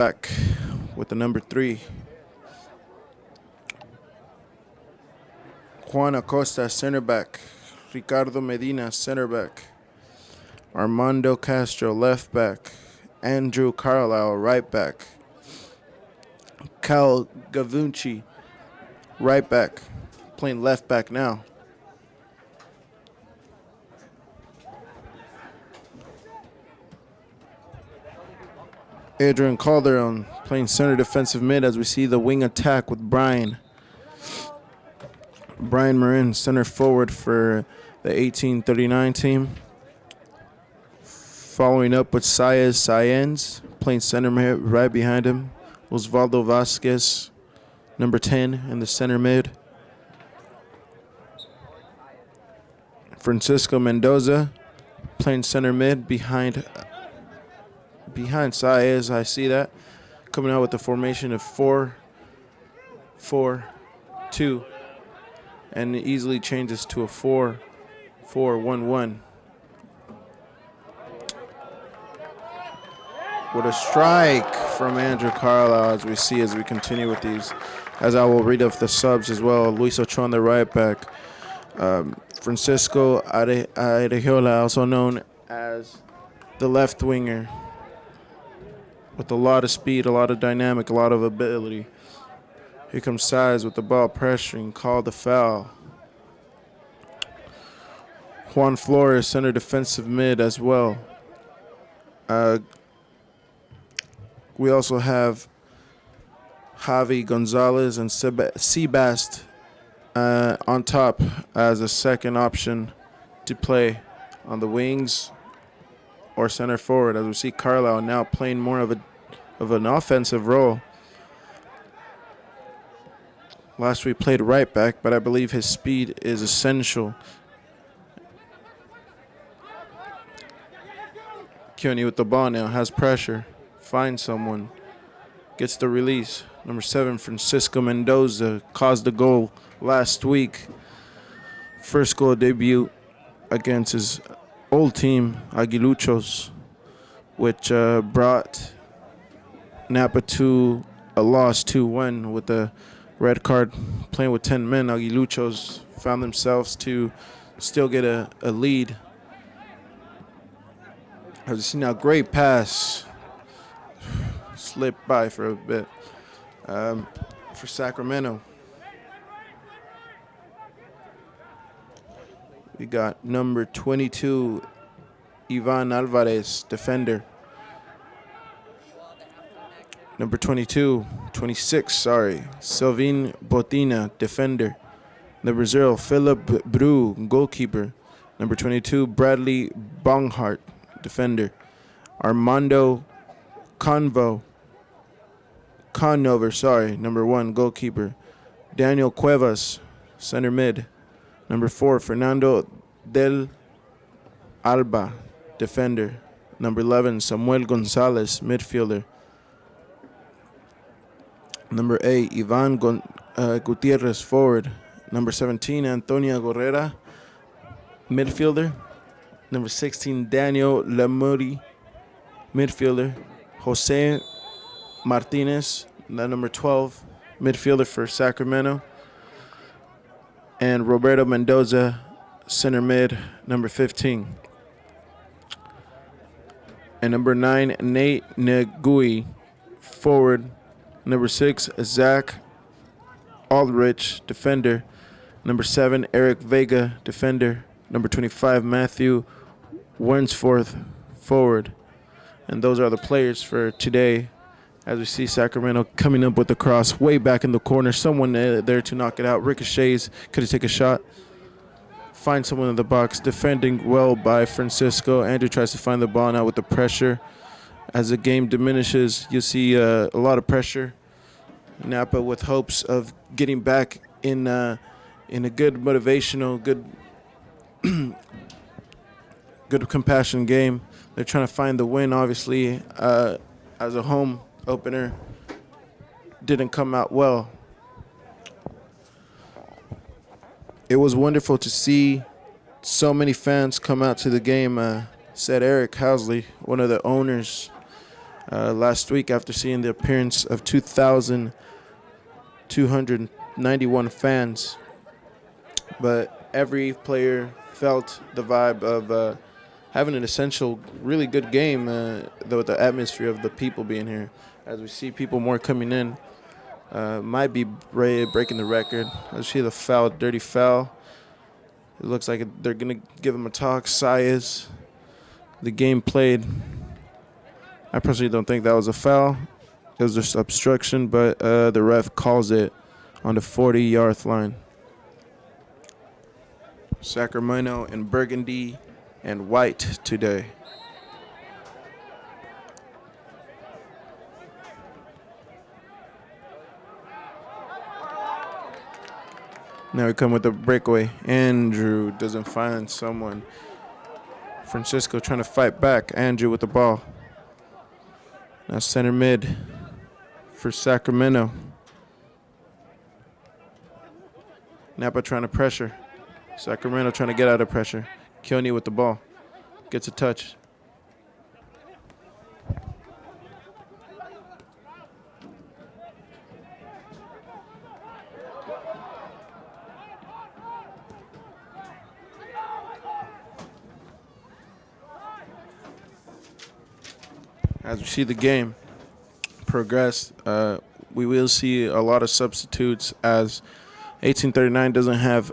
back with the number 3. Juan Acosta, center back. Ricardo Medina, center back. Armando Castro, left back. Andrew Carlisle, right back. Cal Gavunci, right back. Playing left back now. Adrian Calderon playing center defensive mid as we see the wing attack with Brian Marin, center forward for the 1839 team. Following up with Saenz, playing center mid right behind him. Osvaldo Vasquez, number 10 in the center mid. Francisco Mendoza, playing center mid behind Saez. I see that. Coming out with the formation of 4-4-2. And it easily changes to a 4-4-1-1. What a strike from Andrew Carlisle as we continue with these. As I will read off the subs as well. Luis Ochoa on the right back. Francisco Arejola, also known as the left winger, with a lot of speed, a lot of dynamic, a lot of ability. Here comes Saez with the ball, pressuring, called the foul. Juan Flores, center defensive mid as well. We also have Javi Gonzalez and Sebast on top as a second option to play on the wings or center forward, as we see Carlisle now playing more of an offensive role. Last week played right back, but I believe his speed is essential. Keone with the ball now, has pressure, finds someone, gets the release. Number 7, Francisco Mendoza, caused the goal last week. First goal debut against his old team, Aguiluchos, which brought Napa to a loss 2-1 with a red card. Playing with 10 men, Aguiluchos found themselves to still get a lead. As you see now, great pass. Slipped by for a bit for Sacramento. We got number 22, Ivan Alvarez, defender. Number 26, Sylvain Botina, defender. Number 0, Philip Bru, goalkeeper. Number 22, Bradley Bonghart, defender. Armando Conover, number 1, goalkeeper. Daniel Cuevas, center mid. Number 4, Fernando del Alba, defender. Number 11, Samuel Gonzalez, midfielder. Number 8, Ivan Gutierrez, forward. Number 17, Antonia Gorrera, midfielder. Number 16, Daniel Lamuri, midfielder. Jose Martinez, number 12, midfielder for Sacramento. And Roberto Mendoza, center mid, number 15. And number 9, Nate Negui, forward. Number 6, Zach Aldrich, defender. Number 7, Eric Vega, defender. Number 25, Matthew Wernsforth, forward. And those are the players for today. As we see Sacramento coming up with the cross way back in the corner. Someone there to knock it out. Ricochets, could he take a shot? Find someone in the box. Defending well by Francisco. Andrew tries to find the ball now with the pressure. As the game diminishes, you'll see a lot of pressure. Napa with hopes of getting back in a good motivational, good compassion game. They're trying to find the win, obviously, as a home opener. Didn't come out well. It was wonderful to see so many fans come out to the game, said Eric Housley, one of the owners. last week after seeing the appearance of 2,291 fans. But every player felt the vibe of having an essential, really good game, with the atmosphere of the people being here. As we see people more coming in, might be breaking the record. I see the foul, dirty foul. It looks like they're going to give him a talk. Sayas, the game played. I personally don't think that was a foul. It was just obstruction, but the ref calls it on the 40-yard line. Sacramento in burgundy and white today. Now we come with the breakaway. Andrew doesn't find someone. Francisco trying to fight back. Andrew with the ball. Now center mid for Sacramento. Napa trying to pressure. Sacramento trying to get out of pressure. Keone with the ball. Gets a touch. As we see the game progress, we will see a lot of substitutes as 1839 doesn't have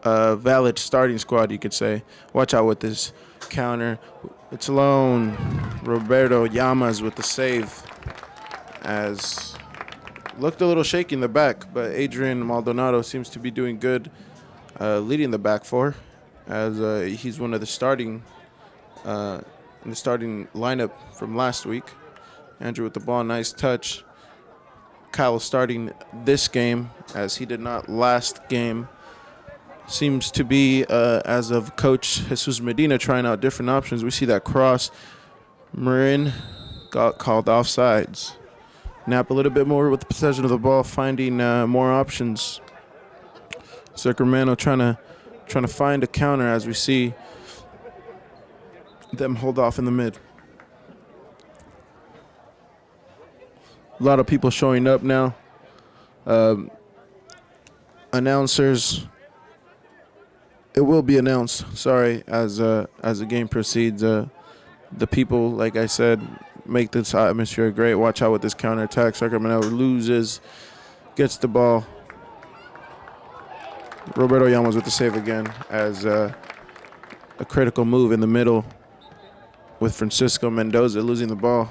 a valid starting squad, you could say. Watch out with this counter. It's alone. Roberto Llamas with the save. As looked a little shaky in the back, but Adrian Maldonado seems to be doing good leading the back four, as he's one of the starting in the starting lineup from last week. Andrew with the ball, nice touch. Kyle starting this game, as he did not last game. Seems to be, as of Coach Jesus Medina, trying out different options. We see that cross. Marin got called offsides. Napa a little bit more with the possession of the ball, finding more options. Sacramento trying to find a counter, as we see them hold off in the mid. A lot of people showing up now. Announcers. It will be announced. Sorry, as the game proceeds. The people, like I said, make this atmosphere great. Watch out with this counterattack. Sacramento loses, gets the ball. Roberto Llamas with the save again, as a critical move in the middle with Francisco Mendoza losing the ball.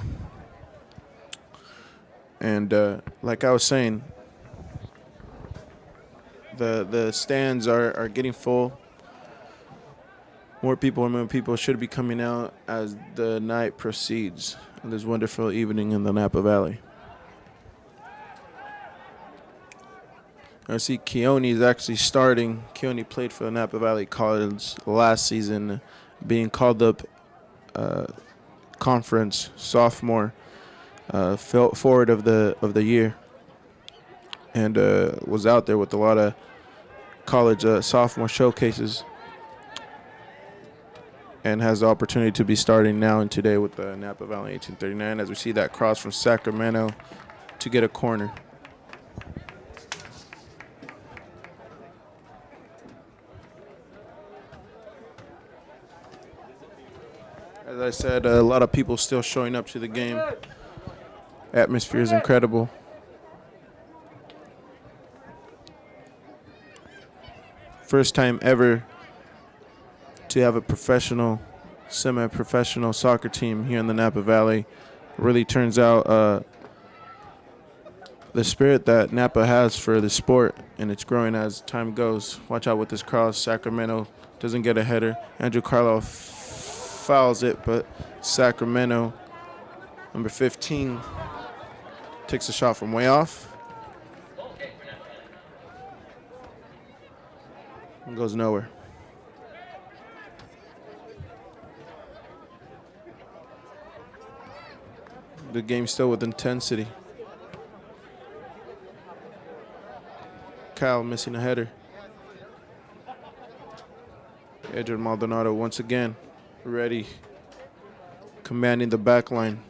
And like I was saying, the stands are getting full. More people should be coming out as the night proceeds on this wonderful evening in the Napa Valley. I see Keone is actually starting. Keone played for the Napa Valley College last season, being called up conference sophomore, forward of the year, and was out there with a lot of college sophomore showcases, and has the opportunity to be starting now and today with the Napa Valley 1839, as we see that cross from Sacramento to get a corner. As I said, a lot of people still showing up to the game. Atmosphere is incredible. First time ever to have a professional, semi-professional soccer team here in the Napa Valley. Really turns out the spirit that Napa has for the sport, and it's growing as time goes. Watch out with this cross. Sacramento doesn't get a header. Andrew Carlisle fouls it, but Sacramento, number 15, takes a shot from way off. And goes nowhere. The game still with intensity. Kyle missing a header. Adrian Maldonado once again ready, commanding the back line.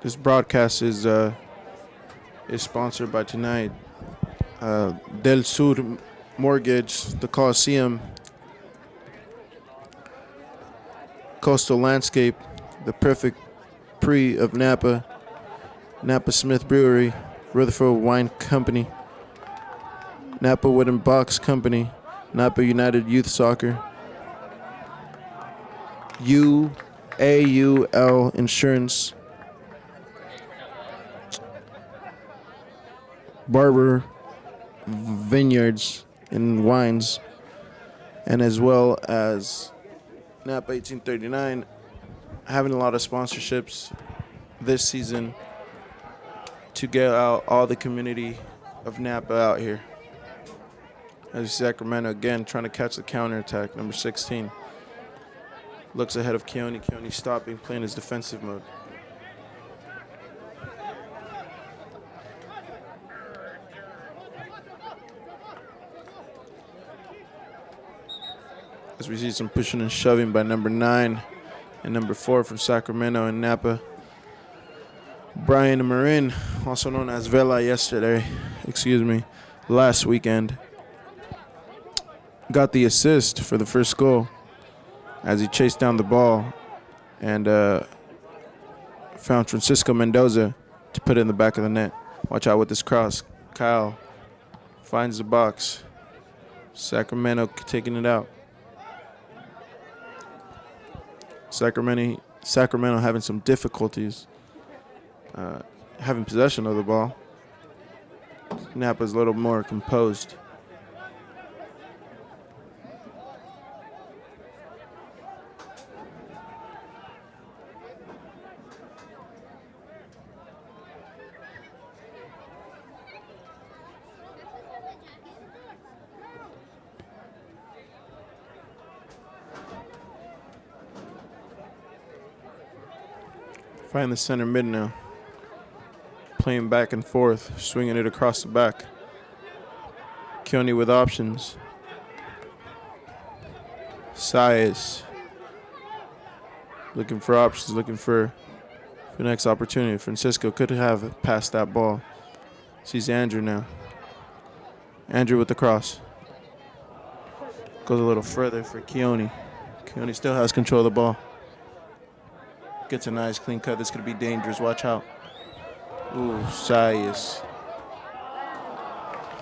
This broadcast is sponsored by tonight Del Sur Mortgage, the Coliseum, Coastal Landscape, the Perfect Pre of Napa, Napa Smith Brewery, Rutherford Wine Company, Napa Wooden Box Company, Napa United Youth Soccer, UAUL Insurance, Barber Vineyards and Wines, and as well as Napa 1839, having a lot of sponsorships this season to get out all the community of Napa out here. As Sacramento again trying to catch the counterattack. Number 16 looks ahead of Keone. Keone stopping, playing his defensive mode. As we see some pushing and shoving by number 9 and number 4 from Sacramento and Napa. Brian Marin, also known as Vela last weekend, got the assist for the first goal as he chased down the ball and found Francisco Mendoza to put it in the back of the net. Watch out with this cross. Kyle finds the box. Sacramento taking it out. Sacramento having some difficulties having possession of the ball. Napa's a little more composed. Find the center mid now. Playing back and forth, swinging it across the back. Keone with options. Saez looking for options, looking for the next opportunity. Francisco could have passed that ball. Sees Andrew now. Andrew with the cross. Goes a little further for Keone. Keone still has control of the ball. Gets a nice clean cut. This could be dangerous. Watch out. Ooh, Saez.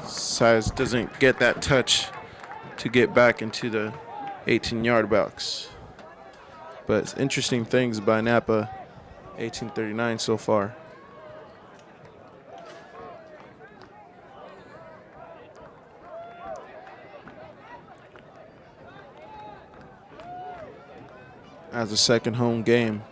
Saez doesn't get that touch to get back into the 18-yard box. But it's interesting things by Napa 1839 so far. As a second home game.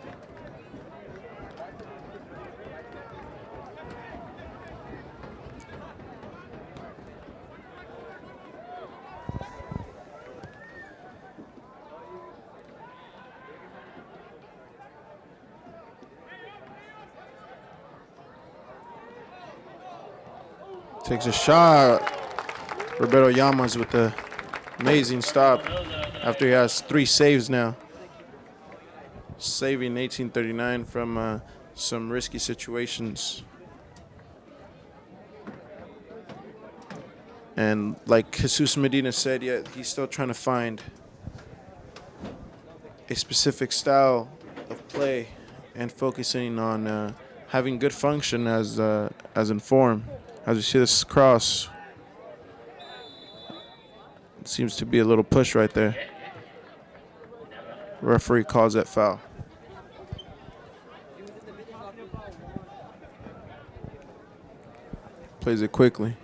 Takes a shot. Roberto Llamas with the amazing stop after he has 3 saves now. Saving 1839 from some risky situations. And like Jesus Medina said, yeah, he's still trying to find a specific style of play and focusing on having good function as in form. As we see this cross, it seems to be a little push right there. Referee calls that foul. Plays it quickly.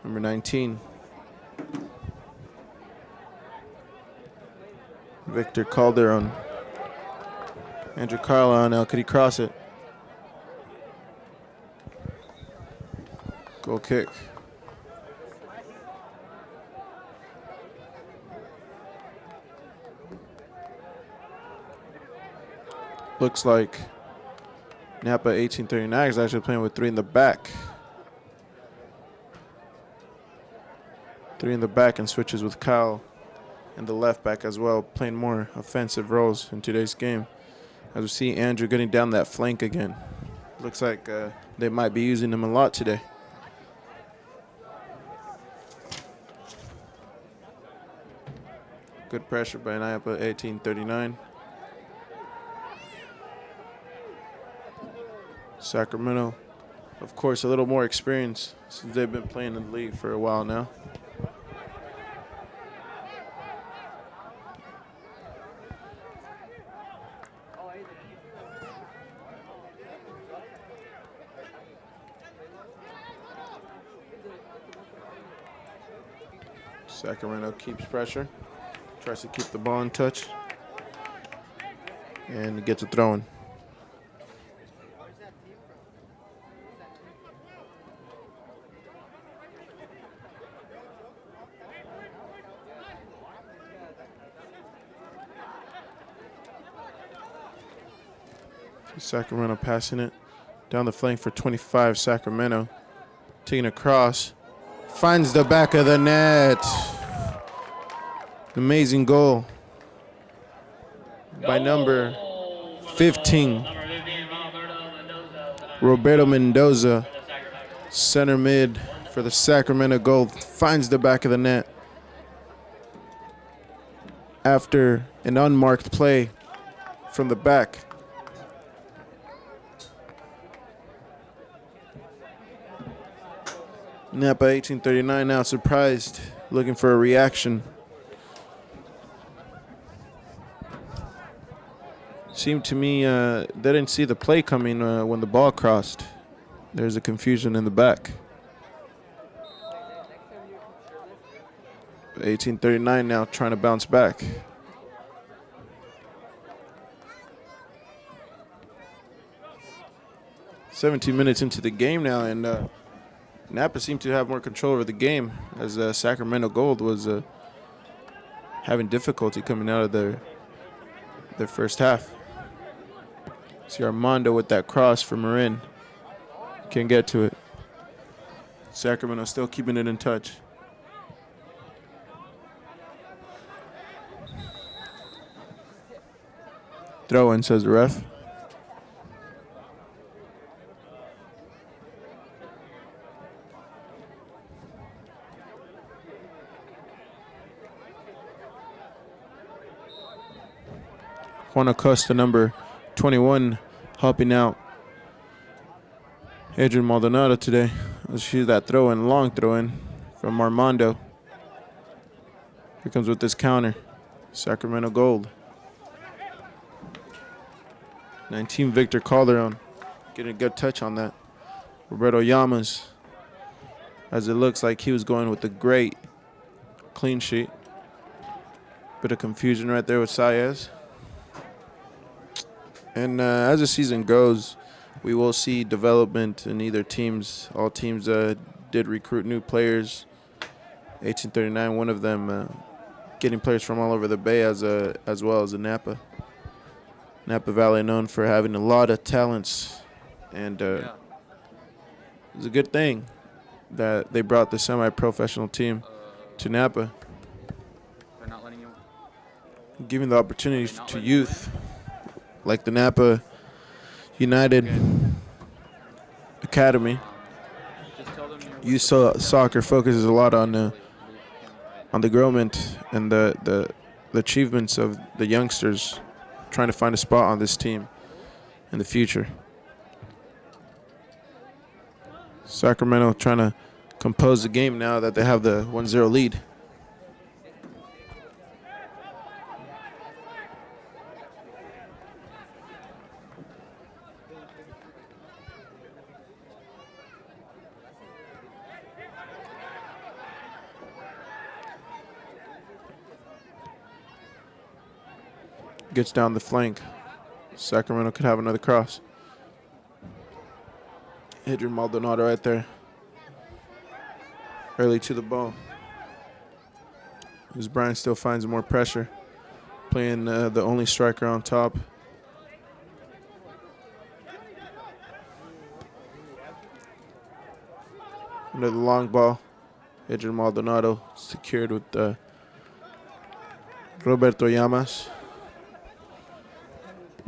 Number 19. Victor Calderon. Andrew Carlisle now. Could he cross it? Goal kick. Looks like Napa 1839 is actually playing with 3 in the back. 3 in the back and switches with Kyle and the left back as well, playing more offensive roles in today's game. As we see Andrew getting down that flank again. Looks like they might be using him a lot today. Good pressure by Napa, 1839. Sacramento, of course, a little more experience since they've been playing in the league for a while now. Sacramento keeps pressure, tries to keep the ball in touch, and gets a throw in. Sacramento passing it down the flank for 25. Sacramento taking a cross, finds the back of the net. Amazing goal by number 15, Roberto Mendoza, center mid for the Sacramento Gold, finds the back of the net after an unmarked play from the back. Napa 1839 now surprised, looking for a reaction. Seemed to me they didn't see the play coming when the ball crossed. There's a confusion in the back. 1839 now trying to bounce back. "17 minutes into the game now, and Napa seemed to have more control over the game as Sacramento Gold was having difficulty coming out of their first half. See Armando with that cross for Marin. Can't get to it. Sacramento still keeping it in touch. Throw in, says the ref. Juan Acosta, number 21, helping out Adrian Maldonado today. Let's see that throw in, long throw in from Armando. Here comes with this counter. Sacramento Gold. 19, Victor Calderon, getting a good touch on that. Roberto Llamas, as it looks like he was going with the great clean sheet. Bit of confusion right there with Saez. And as the season goes, we will see development in either teams. All teams did recruit new players. 1839, one of them getting players from all over the Bay as well as the Napa. Napa Valley known for having a lot of talents. And it's a good thing that they brought the semi-professional team to Napa, giving the opportunity to youth like the Napa United Academy. Youth soccer focuses a lot on the growment and the achievements of the youngsters, trying to find a spot on this team in the future. Sacramento trying to compose the game now that they have the 1-0 lead. Gets down the flank. Sacramento could have another cross. Adrian Maldonado right there. Early to the ball. As Brian still finds more pressure. Playing the only striker on top. Another long ball. Adrian Maldonado secured with Roberto Llamas.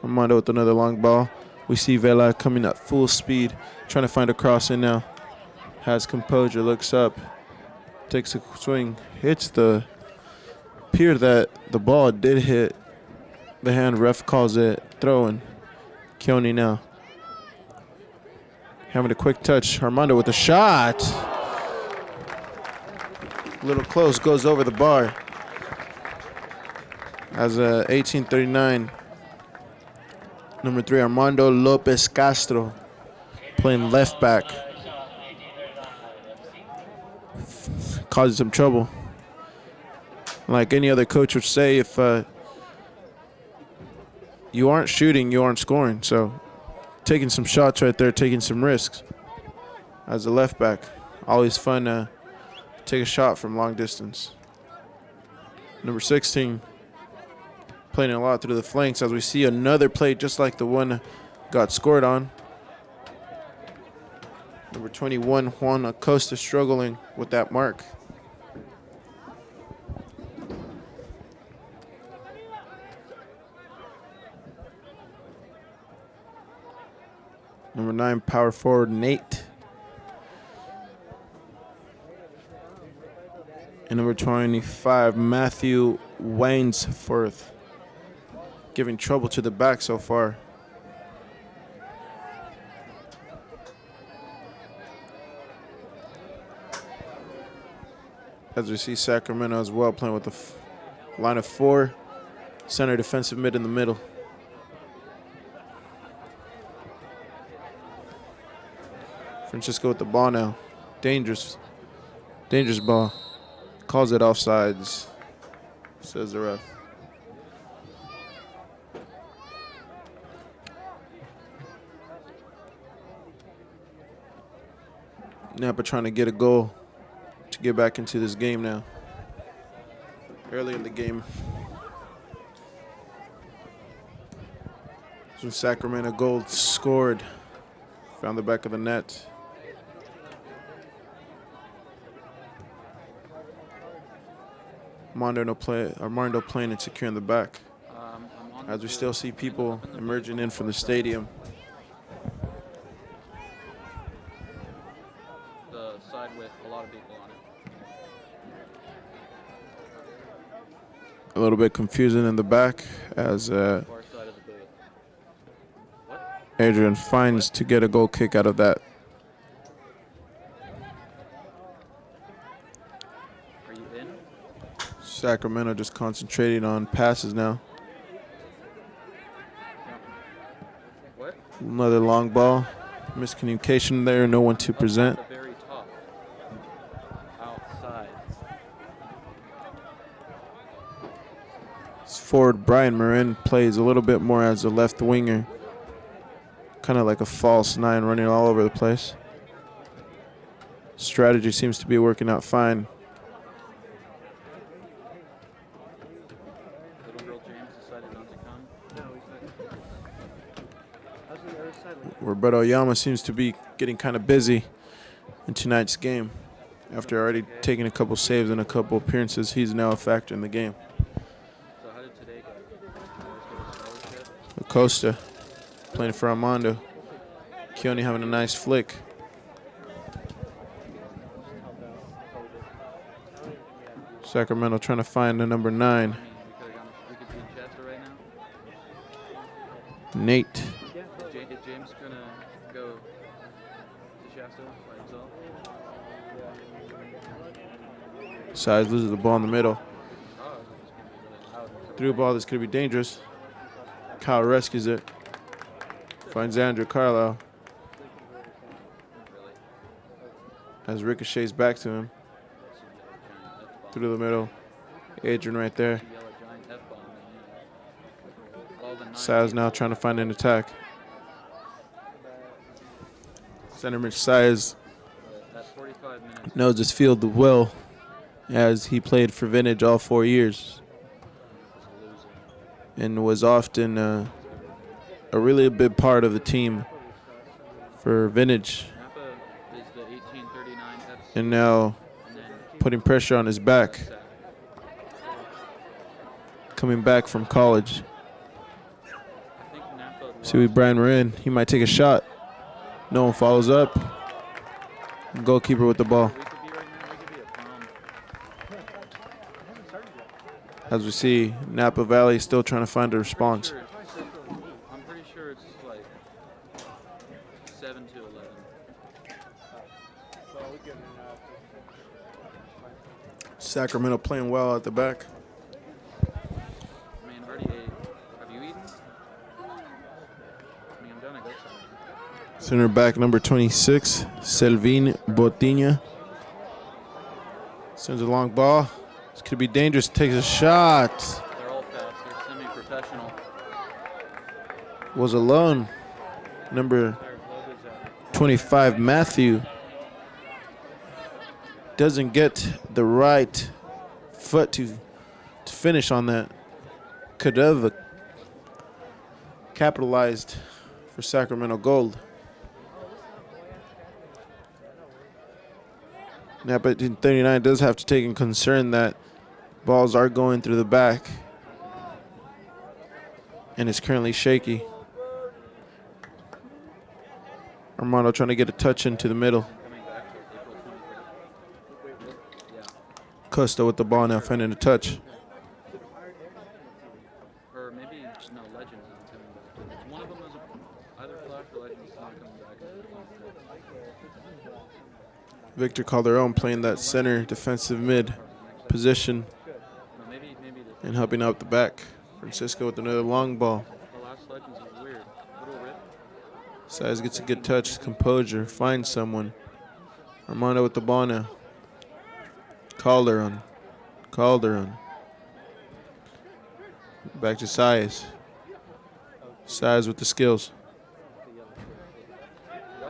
Armando with another long ball. We see Vela coming at full speed, trying to find a cross in now. Has composure, looks up, takes a swing, hits the pier that the ball did hit. The hand ref calls it throwing. Keone now. Having a quick touch. Armando with a shot. A little close, goes over the bar. As 1839. Number 3, Armando Lopez Castro, playing left back. Causes some trouble. Like any other coach would say, if you aren't shooting, you aren't scoring. So taking some shots right there, taking some risks. As a left back, always fun to take a shot from long distance. Number 16, playing a lot through the flanks as we see another play just like the one got scored on. Number 21, Juan Acosta, struggling with that mark. Number 9, power forward Nate. And number 25, Matthew Wainsforth, giving trouble to the back so far. As we see Sacramento as well playing with the line of 4, center defensive mid in the middle. Francisco with the ball now. Dangerous ball. Calls it offsides, says the ref. Napa trying to get a goal to get back into this game now. Early in the game, when Sacramento Gold scored, found the back of the net. Armando playing and securing the back. As we still see people emerging in from the stadium. The side with a lot of people on it. A little bit confusing in the back as Adrian finds to get a goal kick out of that. Are you in? Sacramento just concentrating on passes now. What? Another long ball. Miscommunication there, no one to present. At the very top. Outside. Forward Brian Marin plays a little bit more as a left winger. Kind of like a false 9 running all over the place. Strategy seems to be working out fine. Little girl James decided not to come. No, Roberto Oyama seems to be getting kind of busy in tonight's game. After already taking a couple saves and a couple appearances, he's now a factor in the game. So how did today go? Acosta playing for Armando. Keone having a nice flick. Sacramento trying to find the number 9. We could be in Shasta right now. Nate. Is James gonna go to Shasta by himself? Size loses the ball in the middle. Oh, it's just gonna be really loud. Through a ball that's going to be dangerous. Kyle rescues it. Finds Andrew Carlisle. As ricochets back to him. Through the middle. Adrian right there. Saz now trying to find an attack. Centerman Saz knows this field well as he played for Vintage all 4 years. And was often a really big part of the team for Vintage. Napa is the 1839 FC. And now putting pressure on his back. Coming back from college. I think See what Brian Marin. He might take a shot. No one follows up. Goalkeeper with the ball. We could be right now. We could be at prom. As we see, Napa Valley still trying to find a response. I'm pretty sure it's like 7-11. Sacramento playing well at the back. I mean, I've already ate. Have you eaten? I mean, I'm done. I got something. Center back number 26, Selvin Botinha. Sends a long ball. This could be dangerous. Takes a shot. They're all fast. They're semi-professional. Was alone. Number Their logo's at 25, Matthew. Doesn't get the right foot to finish on that. Could have capitalized for Sacramento Gold. Napa 39 does have to take in concern that balls are going through the back and it's currently shaky. Armando trying to get a touch into the middle. coming back to April 23rd. Yeah. Costa with the ball now, finding a touch. Or maybe, no, Legends isn't coming back. One of them is either Flash or Legends is not coming back. Victor Calderon playing that center defensive mid position No, maybe the and helping out the back. Francisco with another long ball. last Legends is weird. Little rip. Size gets a good touch, composure, finds someone. Armando with the ball now. Calderon. Back to Size. Size with the skills.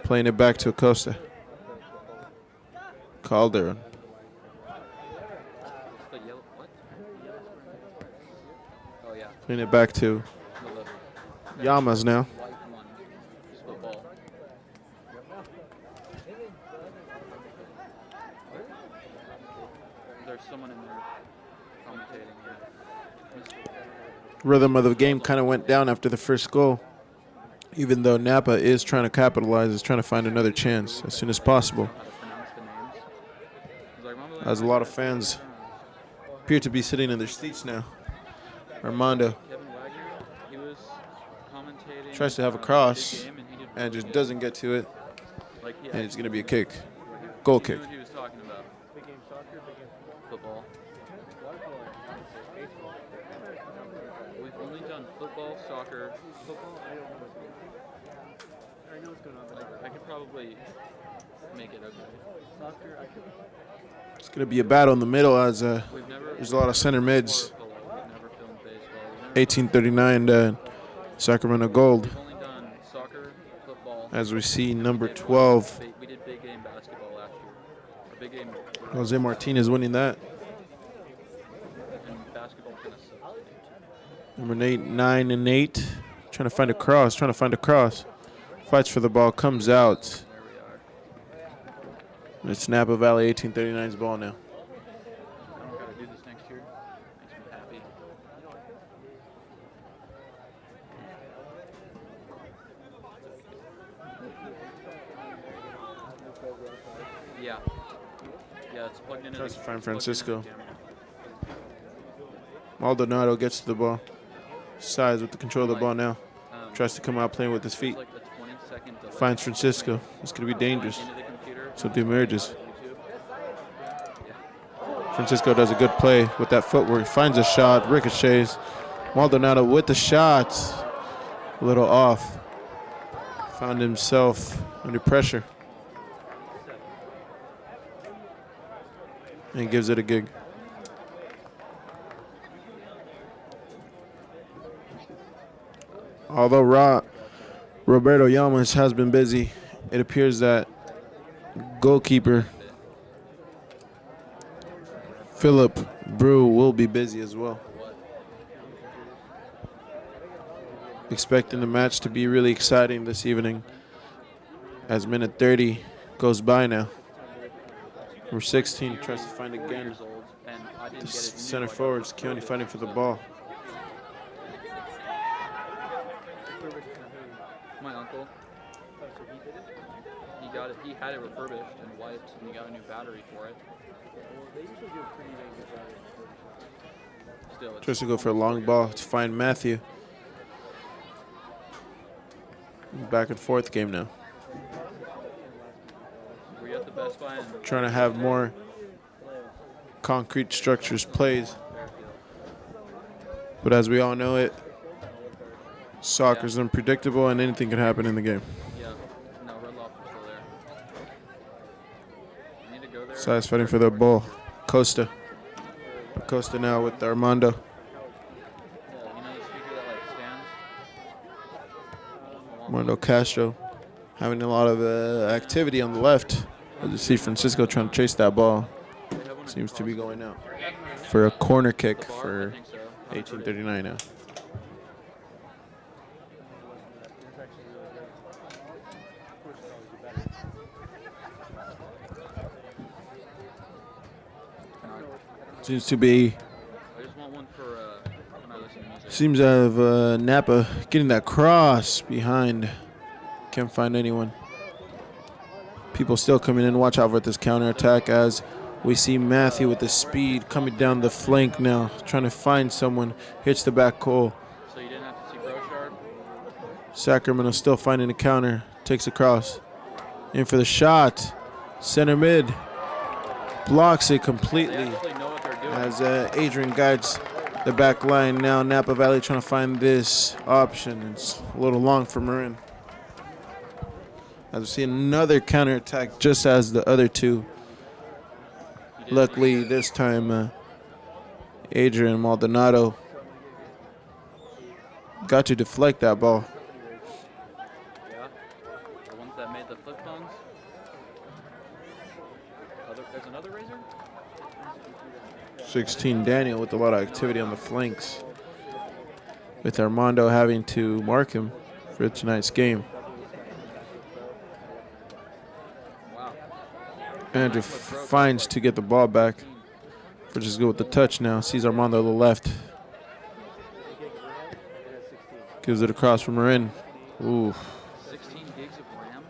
Playing it back to Acosta. Calderon. It's the yellow. What? Oh, yeah. Playing it back to The Yamas now. white one. It's football. There's someone in there commentating. Yeah. Rhythm of the game kind of went down after the first goal. Even though Napa is trying to capitalize, is trying to find another chance as soon as possible. How to pronounce the names. It's like, remember As a lot of fans appear to be sitting in their seats now. Armando Kevin Wagner, he was commentating. tries to have a big cross game, and he did and really just good. doesn't get to it, Like, he and it's actually going to be a kick. Goal kick. knew what he was talking about. Football. We've only done football, soccer. I could probably make it okay. It's going to be a battle in the middle as We've never. there's a lot of center mids. We've never filmed baseball. We've never 1839 Sacramento Gold. We've only done soccer, football. As we see number 12, We did big game basketball last year. Or big game. Jose Martinez winning that. And basketball kind of sucks. Number 8, 9 and 8. Trying to find a cross. Fights for the ball, comes out. There we are. It's Napa Valley 1839's ball now. I don't gotta do this next year. Makes me happy. Yeah. Yeah, it's plugged into Tries the to find it's plugged into Francisco. the camera. Maldonado gets to the ball. Size with the control of the ball now. Tries to come out playing with his feet. It's like a 20-second delay. Finds Francisco. It's going to be dangerous. Into the computer. So it emerges. YouTube. Francisco does a good play with that footwork. Finds a shot. Ricochets. Maldonado with the shot. A little off. Found himself under pressure. And gives it a gig. Although Roberto Llamas has been busy, it appears that goalkeeper Philip Brew will be busy as well. Expecting the match to be really exciting this evening as minute 30 goes by now. Number 16 tries to find again. Years old, and I didn't The get it center new, forward is Keone fighting for the ball. My uncle. He got it. He had it refurbished and wiped, and he got a new battery for it. Still, it's Tries to go for a long ball to find Matthew. Back and forth game now. Were you at the Best Buy and Trying to have more concrete structures plays. But as we all know it, soccer's unpredictable and anything can happen in the game. Yeah. No, Red Lobster's still there. I need to go there. Size fighting for the ball. Costa. Costa now with Armando. You know the speaker that like stands? Armando Castro having a lot of activity on the left. As you see Francisco trying to chase that ball. Seems to be going out for a corner kick for 1839 now. Seems to be. I just want one for when I listen to music. Seems to have Napa getting that cross behind. Can't find anyone. People still coming in. Watch out for this counterattack as we see Matthew with the speed coming down the flank now, trying to find someone. Hits the back goal. So you didn't have to see Groshard? Sacramento still finding a counter. Takes a cross. In for the shot. Center mid. Blocks it completely. They actually know what they're doing. As Adrian guides the back line now, Napa Valley trying to find this option. It's a little long for Marin. As we see another counterattack just as the other two. Luckily, this time, Adrian Maldonado got to deflect that ball. Yeah. The ones that made the flip phones. There's another razor? 16 Daniel with a lot of activity on the flanks. With Armando having to mark him for tonight's game. Wow. Andrew finds to get the ball back. For just go with the touch now. Sees Armando on the left. Gives it across from Marin. Ooh. 16 gigs of RAM?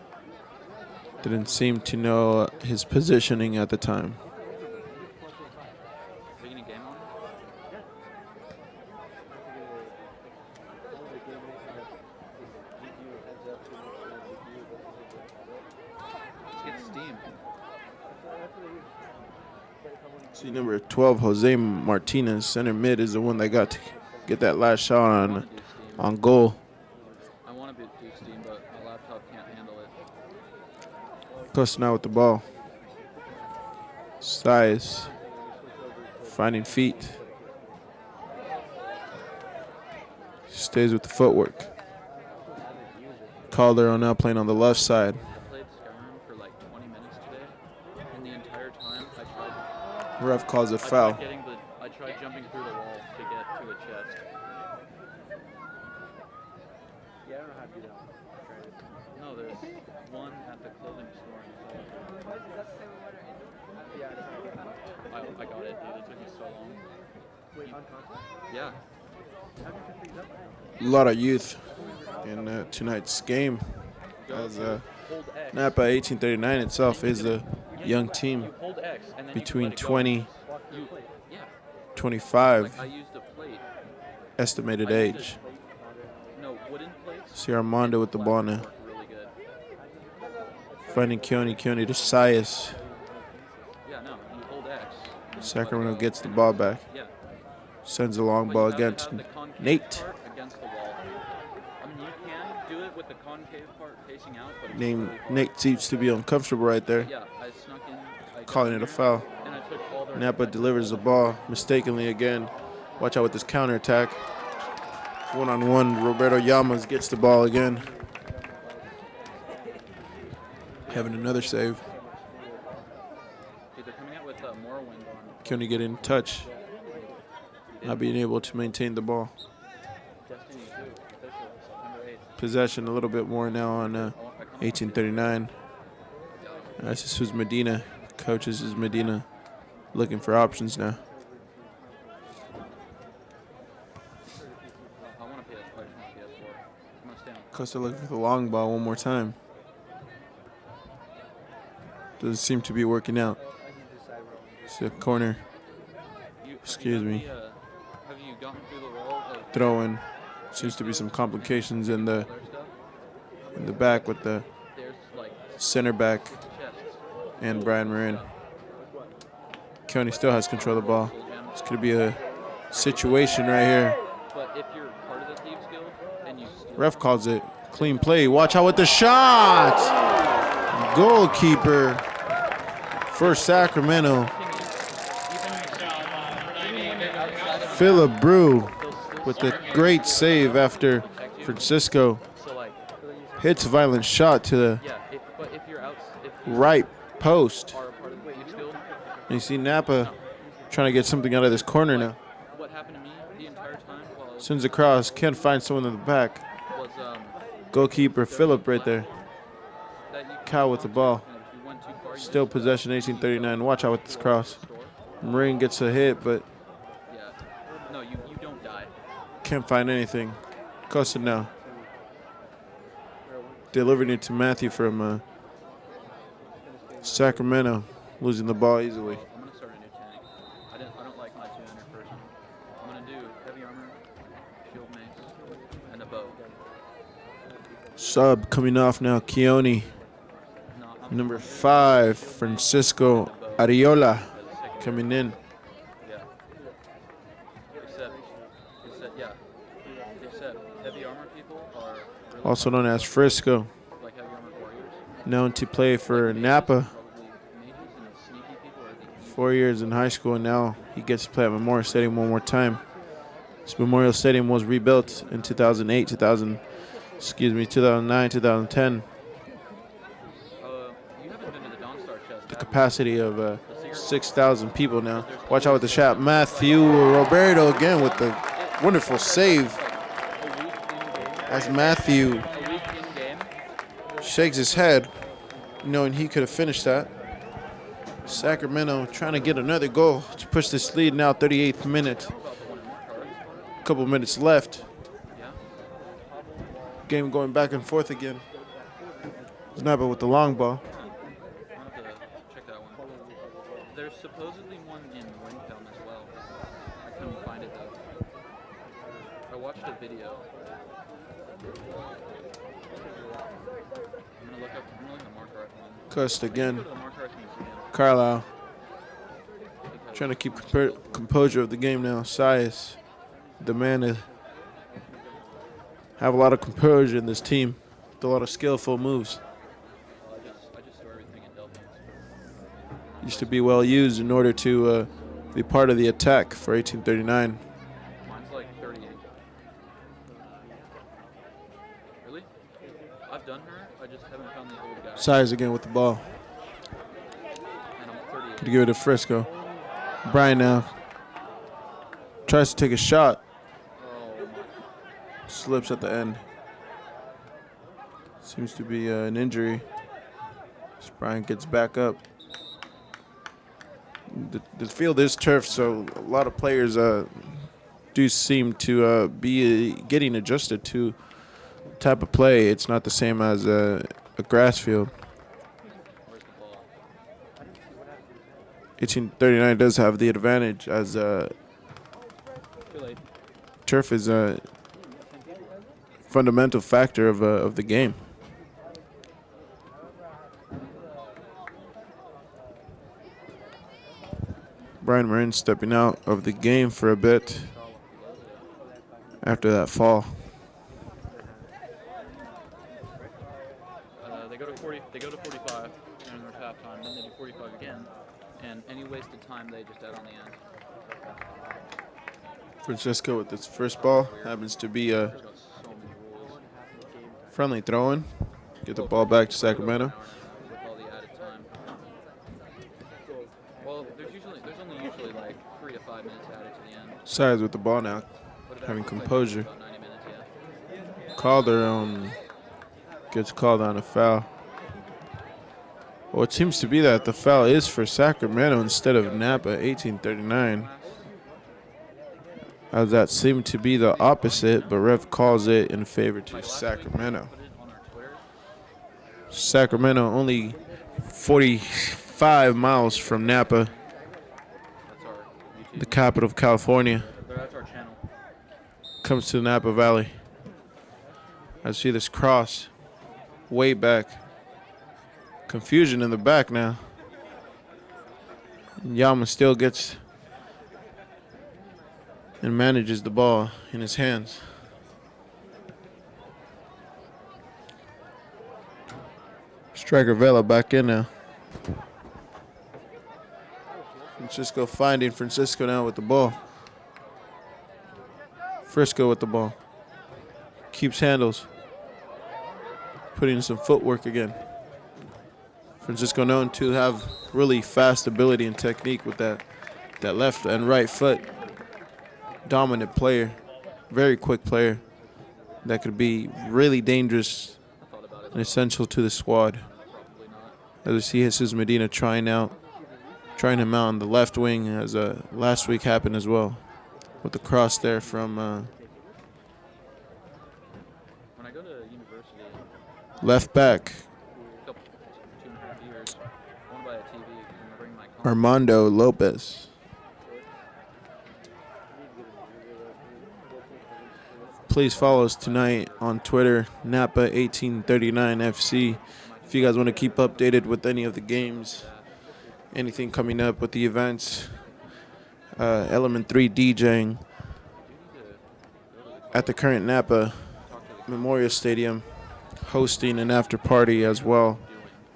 Didn't seem to know his positioning at the time. Beginning game on? Let's get Steam. See number 12, Jose Martinez, center mid, is the one that got to get that last shot on goal. I want to do Steam, but my laptop can't handle it. Costa now with the ball. Size. Finding feet. Stays with the footwork. Calder now playing on the left side. I played Skyrim for like 20 minutes today, and the entire time I tried Ref calls a foul. I tried jumping through the wall to get to a chest. Yeah, I don't know how to do that one. I tried it. No, there's one at the clothing store. Yeah, it's I got it, dude. It took me so long. wait, on console? Yeah. How did you pick these up? A lot of youth in tonight's game. As Hold X. Napa 1839 itself is a young team You hold X, and then between you can let it go. 20, You, yeah. 25 Like I used a plate. estimated I used age. No, wooden plates. See Armando with the ball now. Work really good. Finding Keone to Sias. Yeah, no, you hold X. and Sacramento let it go. gets the ball back. Yeah. Sends a long But ball you have to against have the concave Nate. part against the wall. I mean, you can do it with the concave part facing out, but it's Name really hard. Nate seems to be uncomfortable right there. Yeah, I snuck in. I got Calling it a here, foul. And I took all their Napa delivers the ball mistakenly again. Watch out with this counterattack. One-on-one, Roberto Llamas gets the ball again. Having another save. Dude, they're coming out with Morrowind on. Keone get in touch. Not being able to maintain the ball. Destiny 2, official, September 8th. Possession a little bit more now on 1839. This is who's Medina. Coaches is Medina. Looking for options now. I want a PS4. I just want a PS4. I'm gonna stay Costa looking for the long ball one more time. Doesn't seem to be working out. It's a corner. Excuse me. Have you gotten through the wall? Throwing. Seems to be some complications in the back with the There's like center back chests. and Brian Marin. Keone still has control of the ball. This could be a situation right here. But if you're part of the Thieves Guild and you steal, Ref calls it clean play. Watch out with the shot. Goalkeeper for Sacramento. Philip Brew with a great save after Francisco so like hits a violent shot to the yeah, but if you're out, if you right post. are a part of the Thieves Guild, And you see Napa trying to get something out of this corner now. what happened to me the entire time while I was Sends across, can't find someone in the back. Goalkeeper Philip right there. that you Cow with the ball. and if you went too far, you Still possession 1839. Watch out with this cross. store. Marin gets a hit, but Yeah, no, you don't die. can't find anything. Costa now. Delivering it to Matthew from Sacramento. Losing the ball easily. Well, I'm gonna start a new tank. I don't like my 200 person. I'm gonna do heavy armor, shield mace, and a bow. Sub coming off now. Keone. No, I'm Number 5, Francisco Ariola coming in. yeah. Except heavy armor people are really Also known as Frisco. like heavy armor warriors. Known to play for Napa. Probably mages and sneaky people are the 4 years in high school, and now he gets to play at Memorial Stadium one more time. This Memorial Stadium was rebuilt in 2008, 2009, 2010. you haven't been to the Dawn Star chest. The capacity of 6,000 people now. Watch out with the shot. Matthew Roberto again with the wonderful save as Matthew A week in game. shakes his head, knowing he could have finished that. Sacramento trying to get another goal to push this lead now, 38th minute. Couple minutes left. Yeah. Game going back and forth again. Napa with the long ball. I'll have to check that one. There's supposedly one in Windhelm as well. I couldn't find it though. I watched a video. I'm gonna look at the marker rifle one. Costa again. Go to the marker rifle museum. Carlisle trying to keep composure of the game now. Sias demanded have a lot of composure in this team with a lot of skillful moves. Well, I just store everything in Delphines. Used to be well used in order to be part of the attack for 1839. Mine's like 38. Really? I've done her. I just haven't found the old guy. Sias again with the ball. And I'm 38. Could give it to Frisco. Brian now tries to take a shot. Oh my. Slips at the end. Seems to be an injury. As Brian gets back up. The field is turf, so a lot of players do seem to be getting adjusted to the type of play. It's not the same as a grass field. Where's the ball? 1839 does have the advantage as Too late. turf is a fundamental factor of the game. Brian Marin stepping out of the game for a bit after that fall. They go to 40. They go to 45 and there's halftime. Then they do 45 again, and any wasted time they just add on the end. Francisco with its first ball happens to be a There's got so many rules friendly throw-in. Get the ball back to Sacramento. with all the added time. Well, there's only usually like 3 to 5 minutes added to the end. Sides with the ball now, But it having actually takes composure. about 90 minutes, yeah. Calder gets called on a foul. Well, it seems to be that the foul is for Sacramento instead of Napa, 1839. as that seemed to be the opposite, but ref calls it in favor to Like last Sacramento. week, we put it on our Twitter. Sacramento only 45 miles from Napa, That's our YouTube. the capital of California. That's our channel. Comes to the Napa Valley. I see this cross way back. Confusion in the back now. Yama still gets and manages the ball in his hands. Striker Vela back in now. Francisco finding Francisco now with the ball. Frisco with the ball. Keeps handles. Putting in some footwork again. Francisco known to have really fast ability and technique with that left and right foot. Dominant player. Very quick player. That could be really dangerous and essential to the squad. As we see Jesus Medina trying him out on the left wing, as last week happened as well, with the cross there from When I go to university, left back a couple, 2.5 years, I want to buy a TV and bring my console. Armando Lopez. Please follow us tonight on Twitter, Napa1839FC. If you guys want to keep updated with any of the games, anything coming up with the events, Element 3 DJing at the current Napa Memorial Stadium, hosting an after party as well,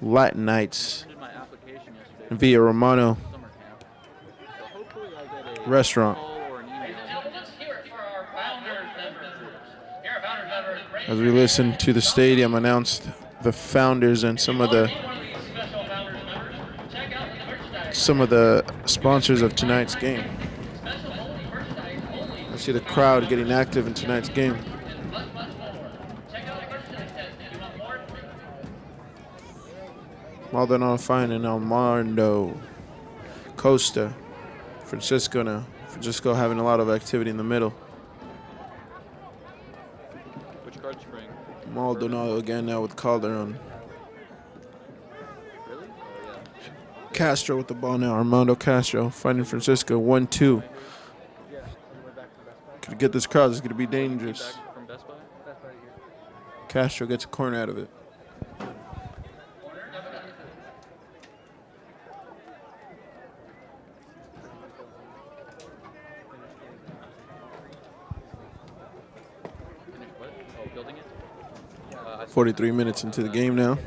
Latin nights, I did my application yesterday and Villa Romano for summer camp. So hopefully I get a restaurant. call or an email. As we listen to the stadium announce the founders and some of the sponsors of tonight's game. I see the crowd getting active in tonight's game. Maldonado finding Armando Costa. Francisco now. Francisco having a lot of activity in the middle. Which card did you bring? Maldonado again now with Calderon. Really? Oh, yeah. Castro with the ball now. Armando Castro finding Francisco. 1-2. Could get this cross. It's going to be dangerous. Back from Best Buy? Castro gets a corner out of it. Finish what? Oh, building it? 43 minutes into the game now.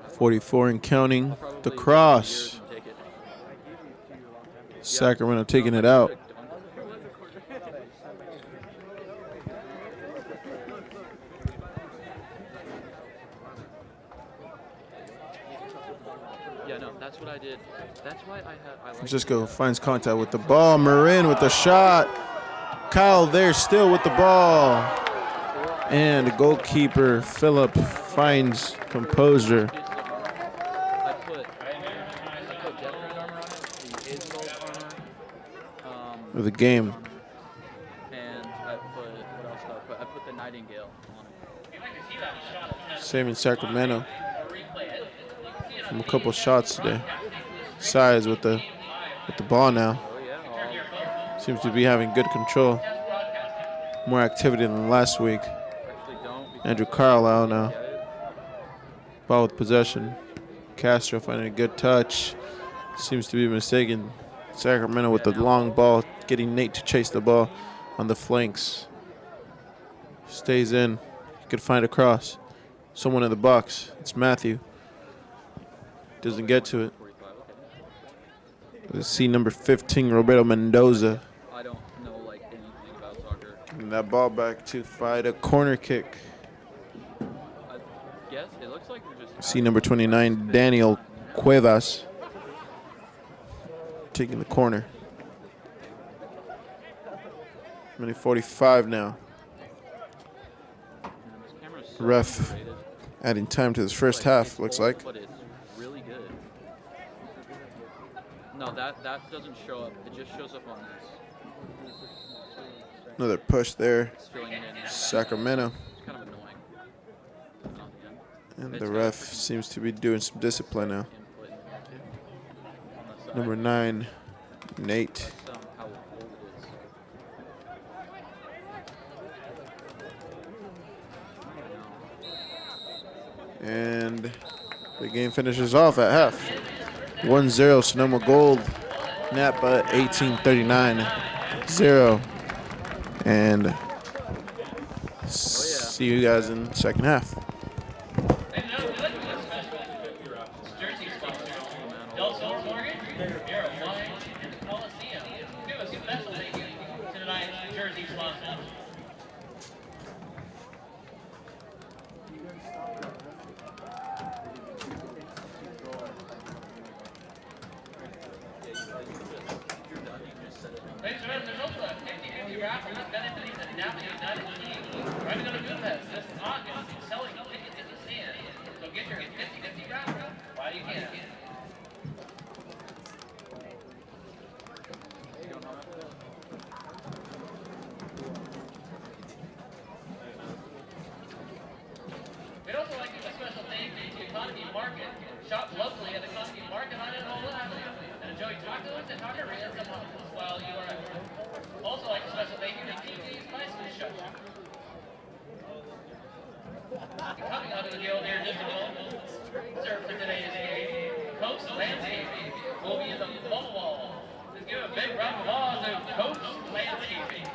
44 and counting. Probably The cross. years and take it. Sacramento taking it out. Yeah, no, that's what I did. That's why I like Francisco finds contact with the ball. Marin with the shot. Kyle there still with the ball. And the goalkeeper, Phillip, finds composure I put Jeffrey's armor on it, the Hazel's armor, of the game. and I put, what else did I put? I put the Nightingale on it. Saving Sacramento from a couple shots today. Size with the ball now. Oh yeah, Seems to be having good control. More activity than last week. actually don't. Andrew Carlisle now. Get it? Ball with possession. Castro finding a good touch. Seems to be mistaken. Sacramento with the long ball, getting Nate to chase the ball on the flanks. Stays in. Could find a cross. Someone in the box. It's Matthew. Doesn't get to it. 45, okay. Let's see number 15, Roberto Mendoza. I don't know like anything about soccer. And that ball back to fight a corner kick. I guess it looks like we're just. See number 29, Daniel Cuevas, taking the corner. Minute 45 now. Man, this camera's so Ref underrated. adding time to this first Like, half, it's looks old, like. But it's really good. No, that doesn't show up. It just shows up on this. Another push there. Just filling it in. Sacramento. It's kind of annoying. Not the end. And It's the got a ref freaking seems to be doing some discipline now. input in here too. On the side. Number 9, Nate. That's how old it is. And the game finishes off at half. 1-0 Sonoma Gold. Napa 1839-0. And see you guys in the second half. Ladies and gentlemen, there's also a 50-50 raffle that's benefiting the Napa United team. Right to go to Budapest this August, selling tickets in the stand. So get your 50-50 raffle while you can. We'd also like to give a special thank you to Economy Market. Shop locally at Economy Market on Old Avenue and enjoy tacos and taquerias and hummus while you are at work. Also like a special thank you to TJ's Bicycle Shop. Coming out of the guild here in just a moment, served for today's game, Coach Landscaping will be in the bubble wall. Let's give a big round of applause to Coach Landscaping.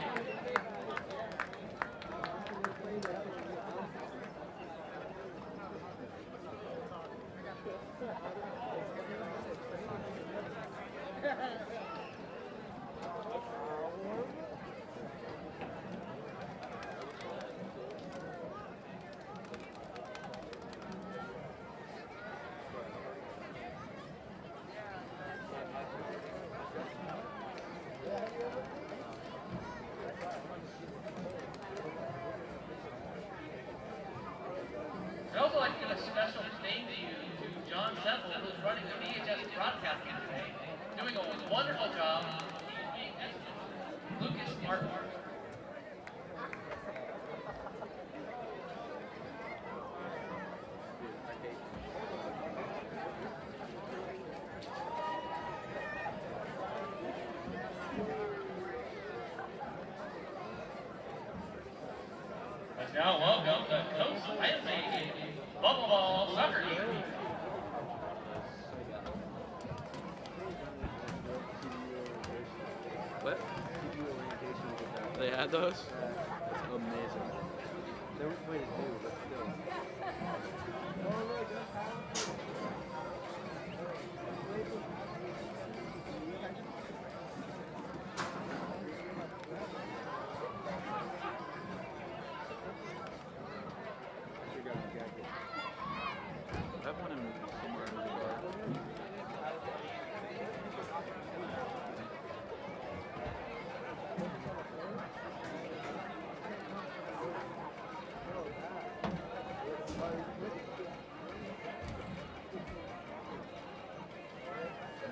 I'd also like to give a special thank you to John Temple, who's running the VHS broadcasting today, doing a wonderful job. Lucas Martin. Let's now welcome the Coach Landscaping Bubble Ball Soccer Team. What? They had those? Amazing. They were quite as new, but still. I have one in somewhere in my car.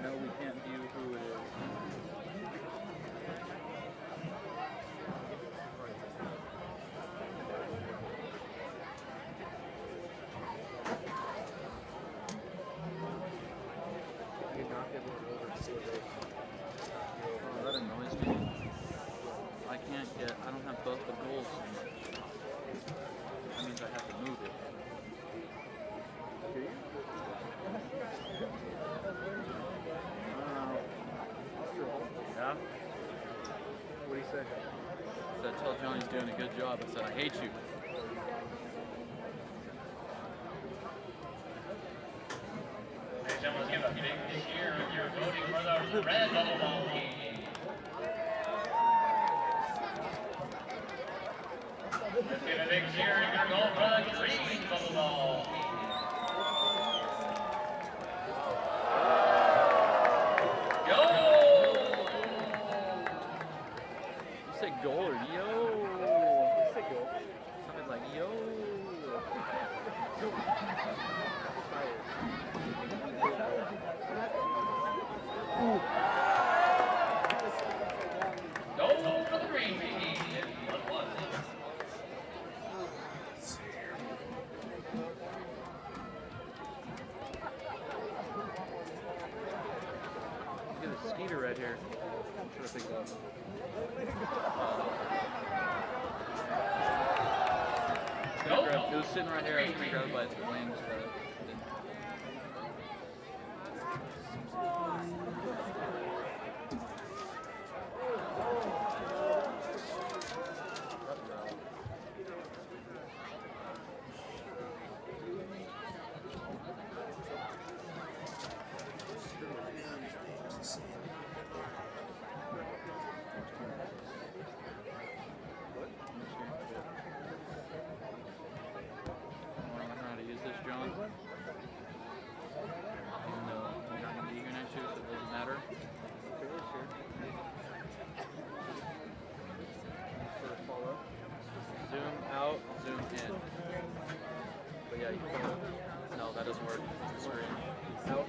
No, we can't view who it is. You knocked everyone over to see what they. Oh, that annoys me. I don't have both the goals so much. That means I have to move it. Do you? Yeah? What do you say? So I tell Johnny's doing a good job. I said, I hate you. Ladies and gentlemen, let's give a big cheer if you're voting for the red bubble ball team. Let's give a big cheer if you're going for the green bubble ball team. Yo! You said goal or yo? You say go. Sounded like yo. Go for the green team. should have picked it up. It was sitting right here. I was gonna grab it by its wings, but it didn't. John. Even though you're not going to be here next year, so it doesn't matter. Zoom out, zoom in. But yeah, you can. No, that doesn't work. Screen. Out.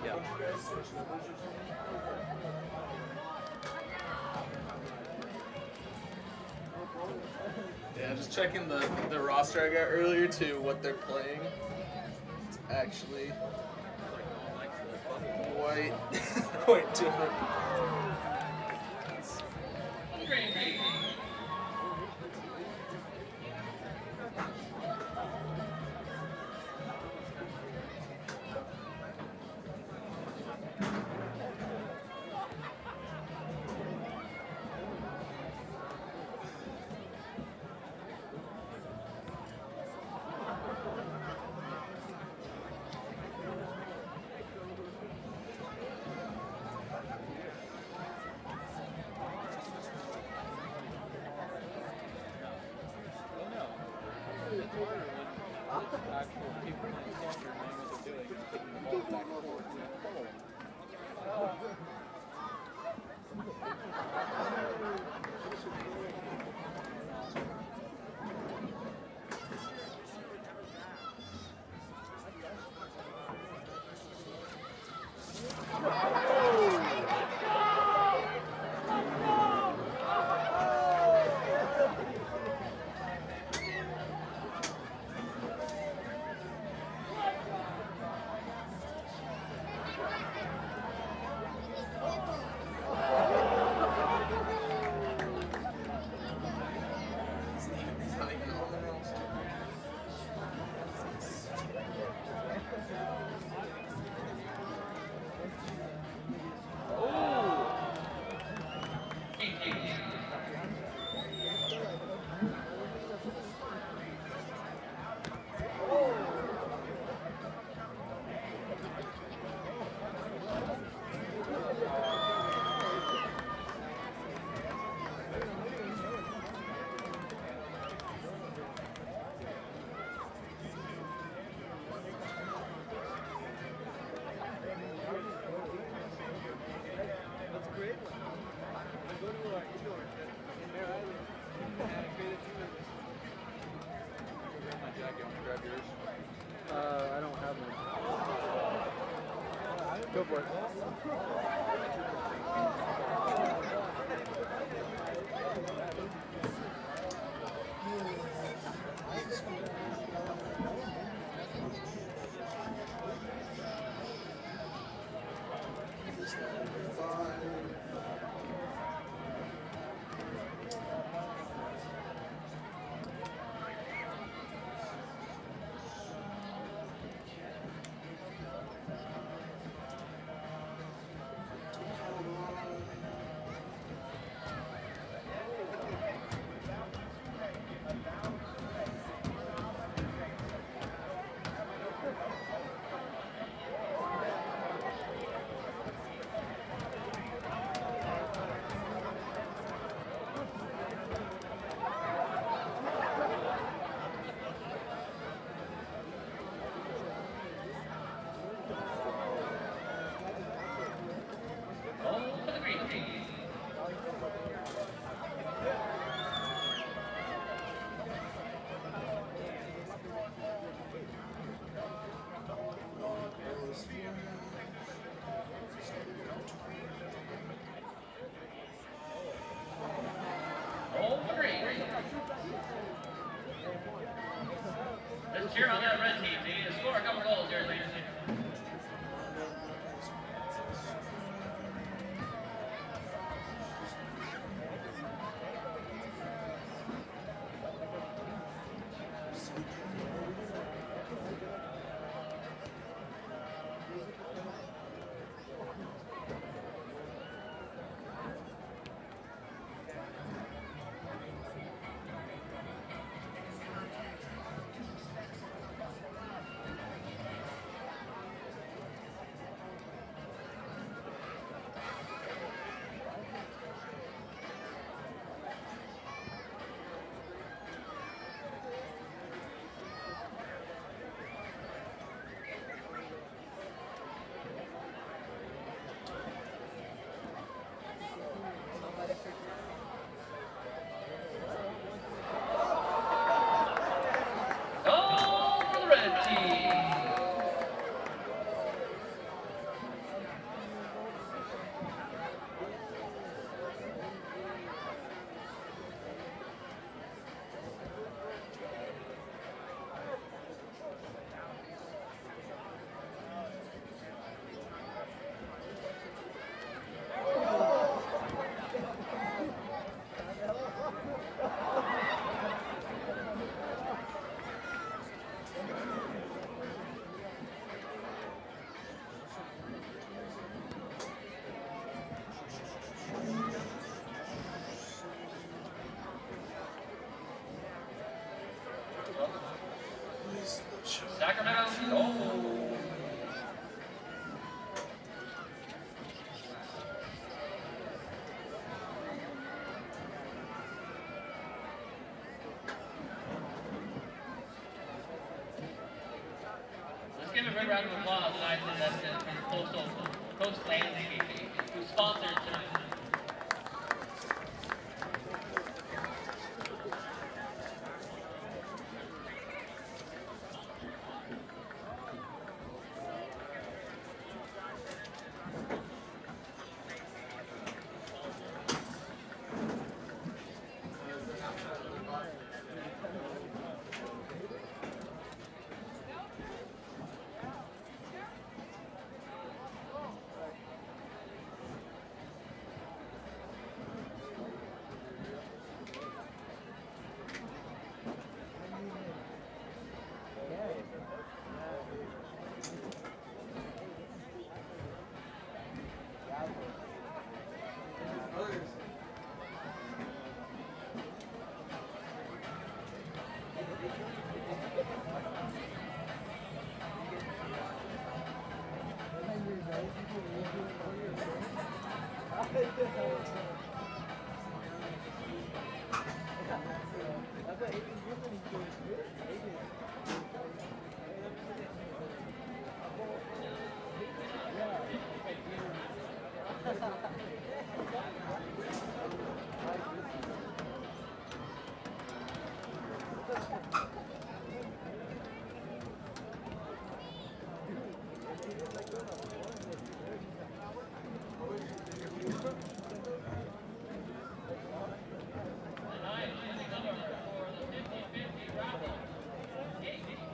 Yeah. Yeah, just checking the roster I got earlier to what they're playing. It's actually quite different. Actual people playing soccer knowing what they're doing and kicking the ball back and forth. I don't have one. Go for it. Let's cheer on that red team, to score a couple goals here, ladies and gentlemen. Goal for the red team. Sacramento goal. Let's give a big round of applause tonight to the from Coastal Coast Landscaping, who sponsored tonight. Tonight, choosing number for the 50-50 raffle. Gate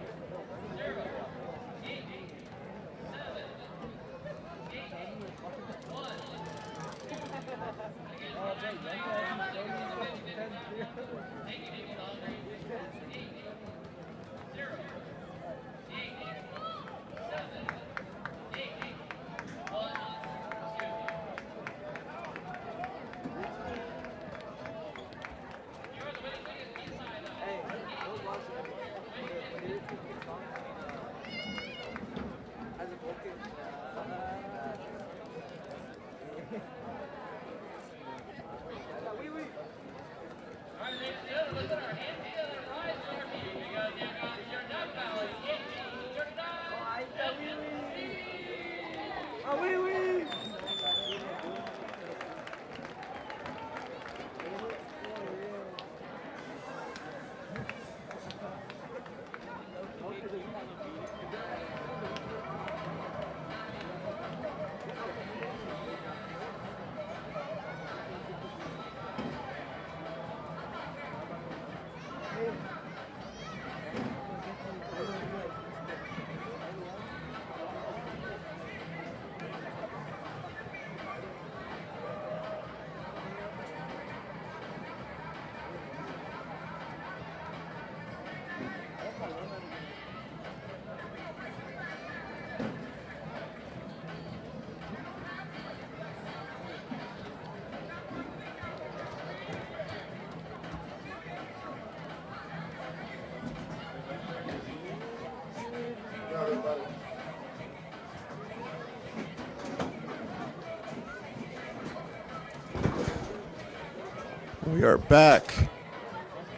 We are back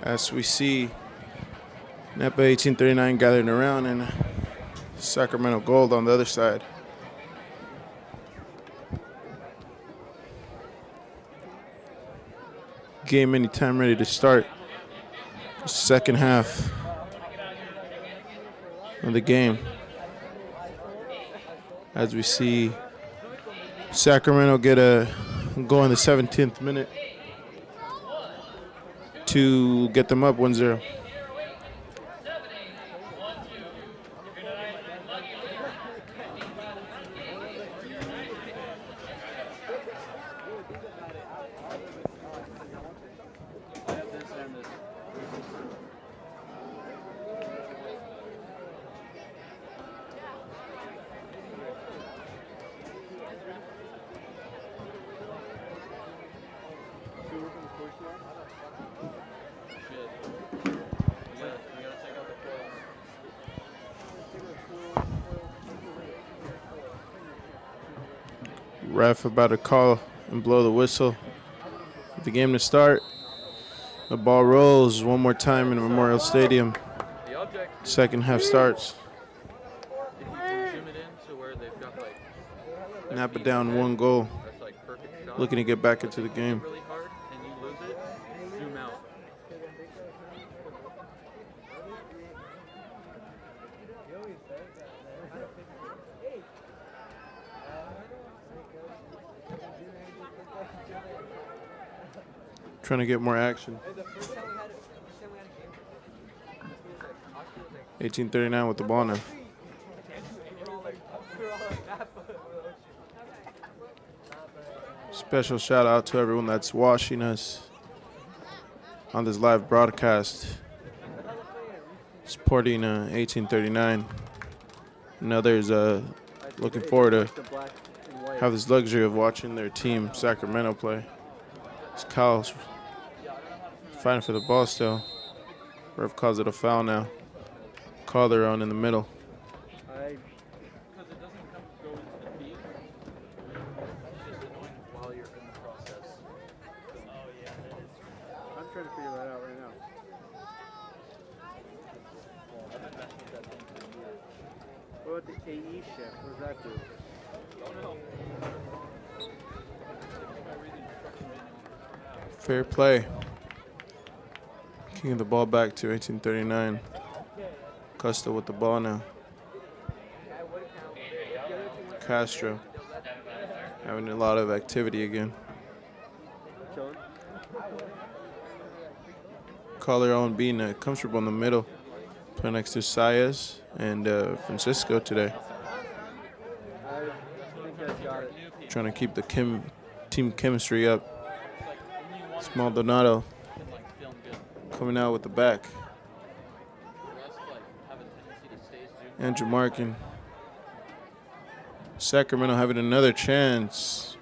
as we see Napa 1839 gathering around and Sacramento Gold on the other side. Game anytime ready to start. Second half of the game. As we see Sacramento get a goal in the 17th minute to get them up 1-0. Ref about to call and blow the whistle for the game to start. The ball rolls one more time in Memorial Stadium. The object, Second half starts. if you can zoom it in to where they've got like Napa down 1 goal. that's like perfect shot. Looking to get back into the game. Really hard and you lose it, zoom out. Trying to get more action. 1839 with the ball now. Special shout out to everyone that's watching us on this live broadcast, supporting 1839. And others looking forward to have this luxury of watching their team, Sacramento, play. It's Kyle's fighting for the ball still. Ref calls it a foul now. Call their own in the middle. Because it doesn't go into the feet. It's just annoying while you're in the process. I'm trying to figure that out right now. What about the AE shift? What does that do? Fair play. Kicking the ball back to 1839. Costa with the ball now. Castro having a lot of activity again. Chilling? Caller on being comfortable in the middle. Playing next to Saez and Francisco today. I think I got it. Trying to keep the team chemistry up. Small Donato Can like film good. coming out with the back. The rest like have a tendency to stay zoomed. Andrew Markin. Sacramento having another chance.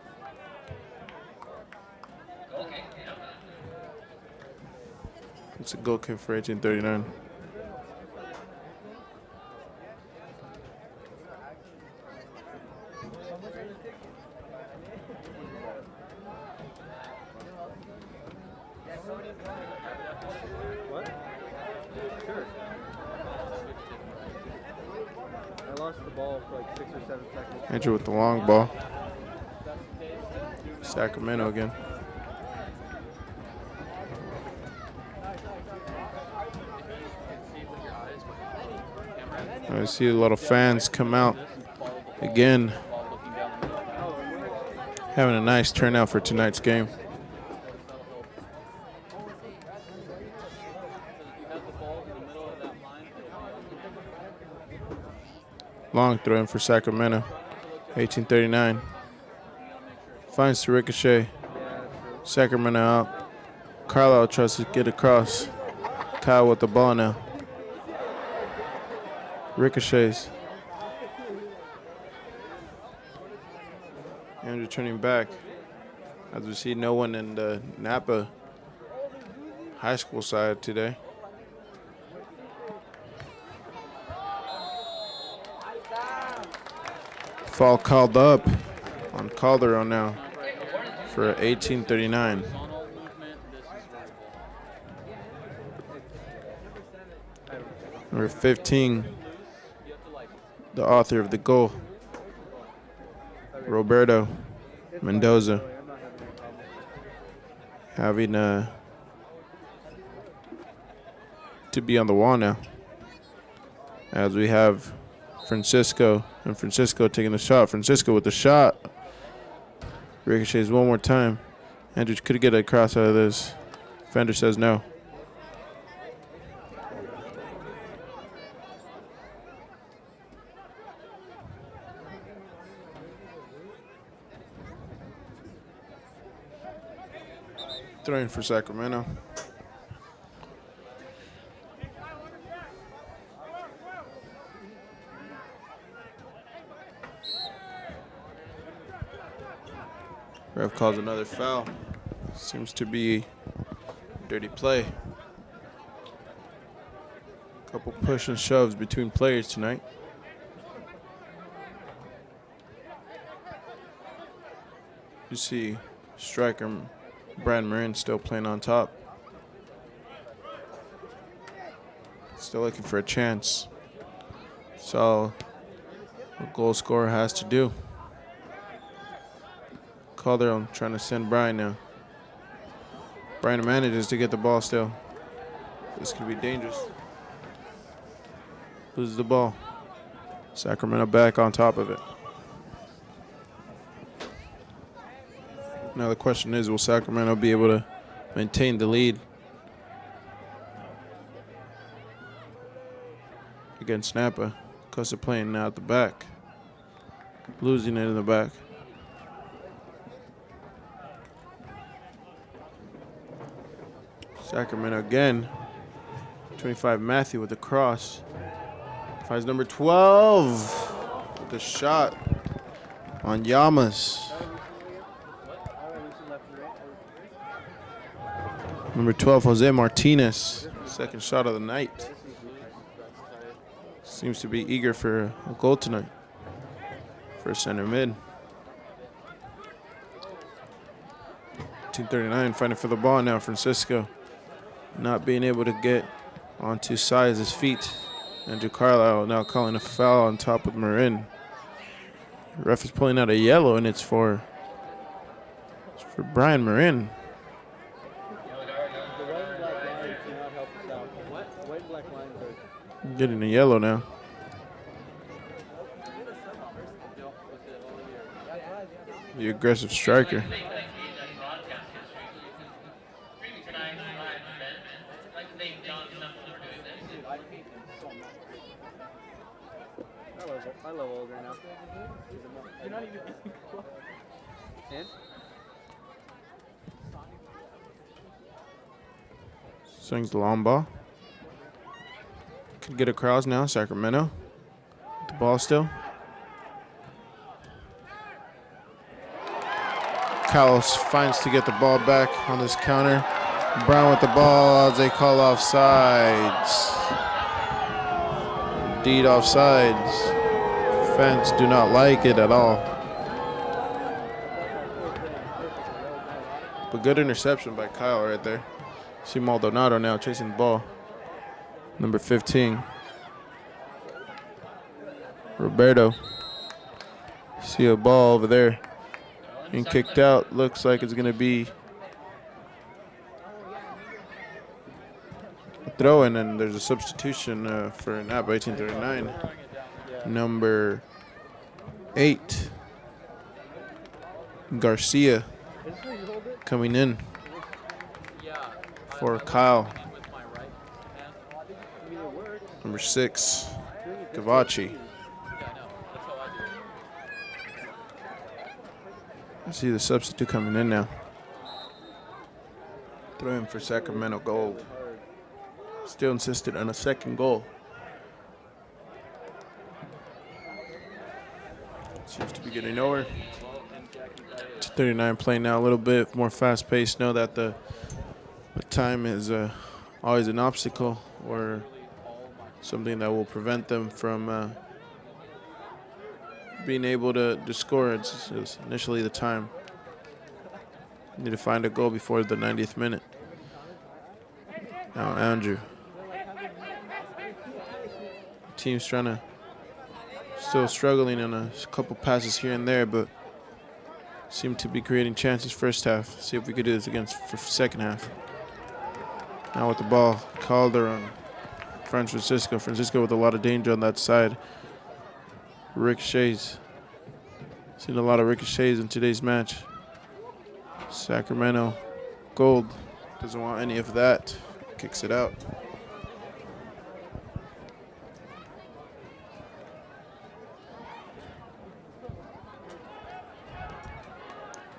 It's a goal kick for 1839. What? Sure. I lost the ball for like 6 or 7 seconds. Andrew with the long ball. Sacramento again. I see a lot of fans come out again. Having a nice turnout for tonight's game. Long throw in for Sacramento. 1839. Finds to Ricochet. Sacramento out. Carlisle tries to get across. Kyle with the ball now. Ricochets. And returning back. As we see no one in the Napa high school side today. Foul called up on Calderon now for 1839. Horizontal movement, this is Number 15, the author of the goal, Roberto Mendoza, I'm not having any problem. having to be on the wall now. As we have Francisco taking the shot. Francisco with the shot. Ricochets one more time. Andrew could get a cross out of this. Fender says no. Throwing for Sacramento. Ref calls another foul. Seems to be dirty play. Couple push and shoves between players tonight. You see striker Brad Marin still playing on top. Still looking for a chance. That's all a goal scorer has to do. Calderon trying to send Brian now. Brian manages to get the ball still. This could be dangerous. Loses the ball. Sacramento back on top of it. Now the question is, will Sacramento be able to maintain the lead against Napa? Because they're playing now at the back. Losing it in the back. Sacramento again. 25 Matthew with the cross. Finds number 12 with the shot on Llamas. Number 12, Jose Martinez. Second shot of the night. Seems to be eager for a goal tonight. For center mid. 2:39 fighting for the ball now. Francisco not being able to get onto Size's feet. Andrew Carlisle now calling a foul on top of Marin. Ref is pulling out a yellow, and it's for Brian Marin. Getting a yellow now. The aggressive striker. I love older now. You're not even in? Swings the long ball. Could get across now, Sacramento. With the ball still. Carlos finds to get the ball back on this counter. Brown with the ball as they call offsides. Indeed offsides. Fans do not like it at all. But good interception by Kyle right there. See Maldonado now chasing the ball. Number 15. Roberto. See a ball over there. Being kicked out. Looks like it's going to be a throw-in, and there's a substitution for Napa 1839. Number 8. Garcia coming in for Kyle. Number 6, Gavachi. I see the substitute coming in now. Throwing for Sacramento Gold. Still insisted on a second goal. Seems to be getting nowhere. 39 playing now a little bit more fast-paced. Know that the time is always an obstacle or something that will prevent them from being able to score. It's initially the time. Need to find a goal before the 90th minute. Now Andrew. Team's trying to still struggling on a couple passes here and there, but seem to be creating chances first half. See if we could do this against for second half. Now with the ball, Calder on Francisco. Francisco with a lot of danger on that side. Ricochets. Seen a lot of ricochets in today's match. Sacramento Gold doesn't want any of that. Kicks it out.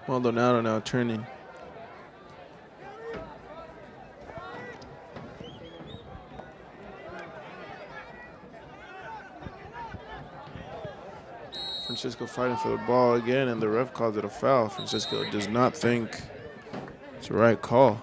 Maldonado now turning. Francisco fighting for the ball again, and the ref calls it a foul. Francisco does not think it's the right call.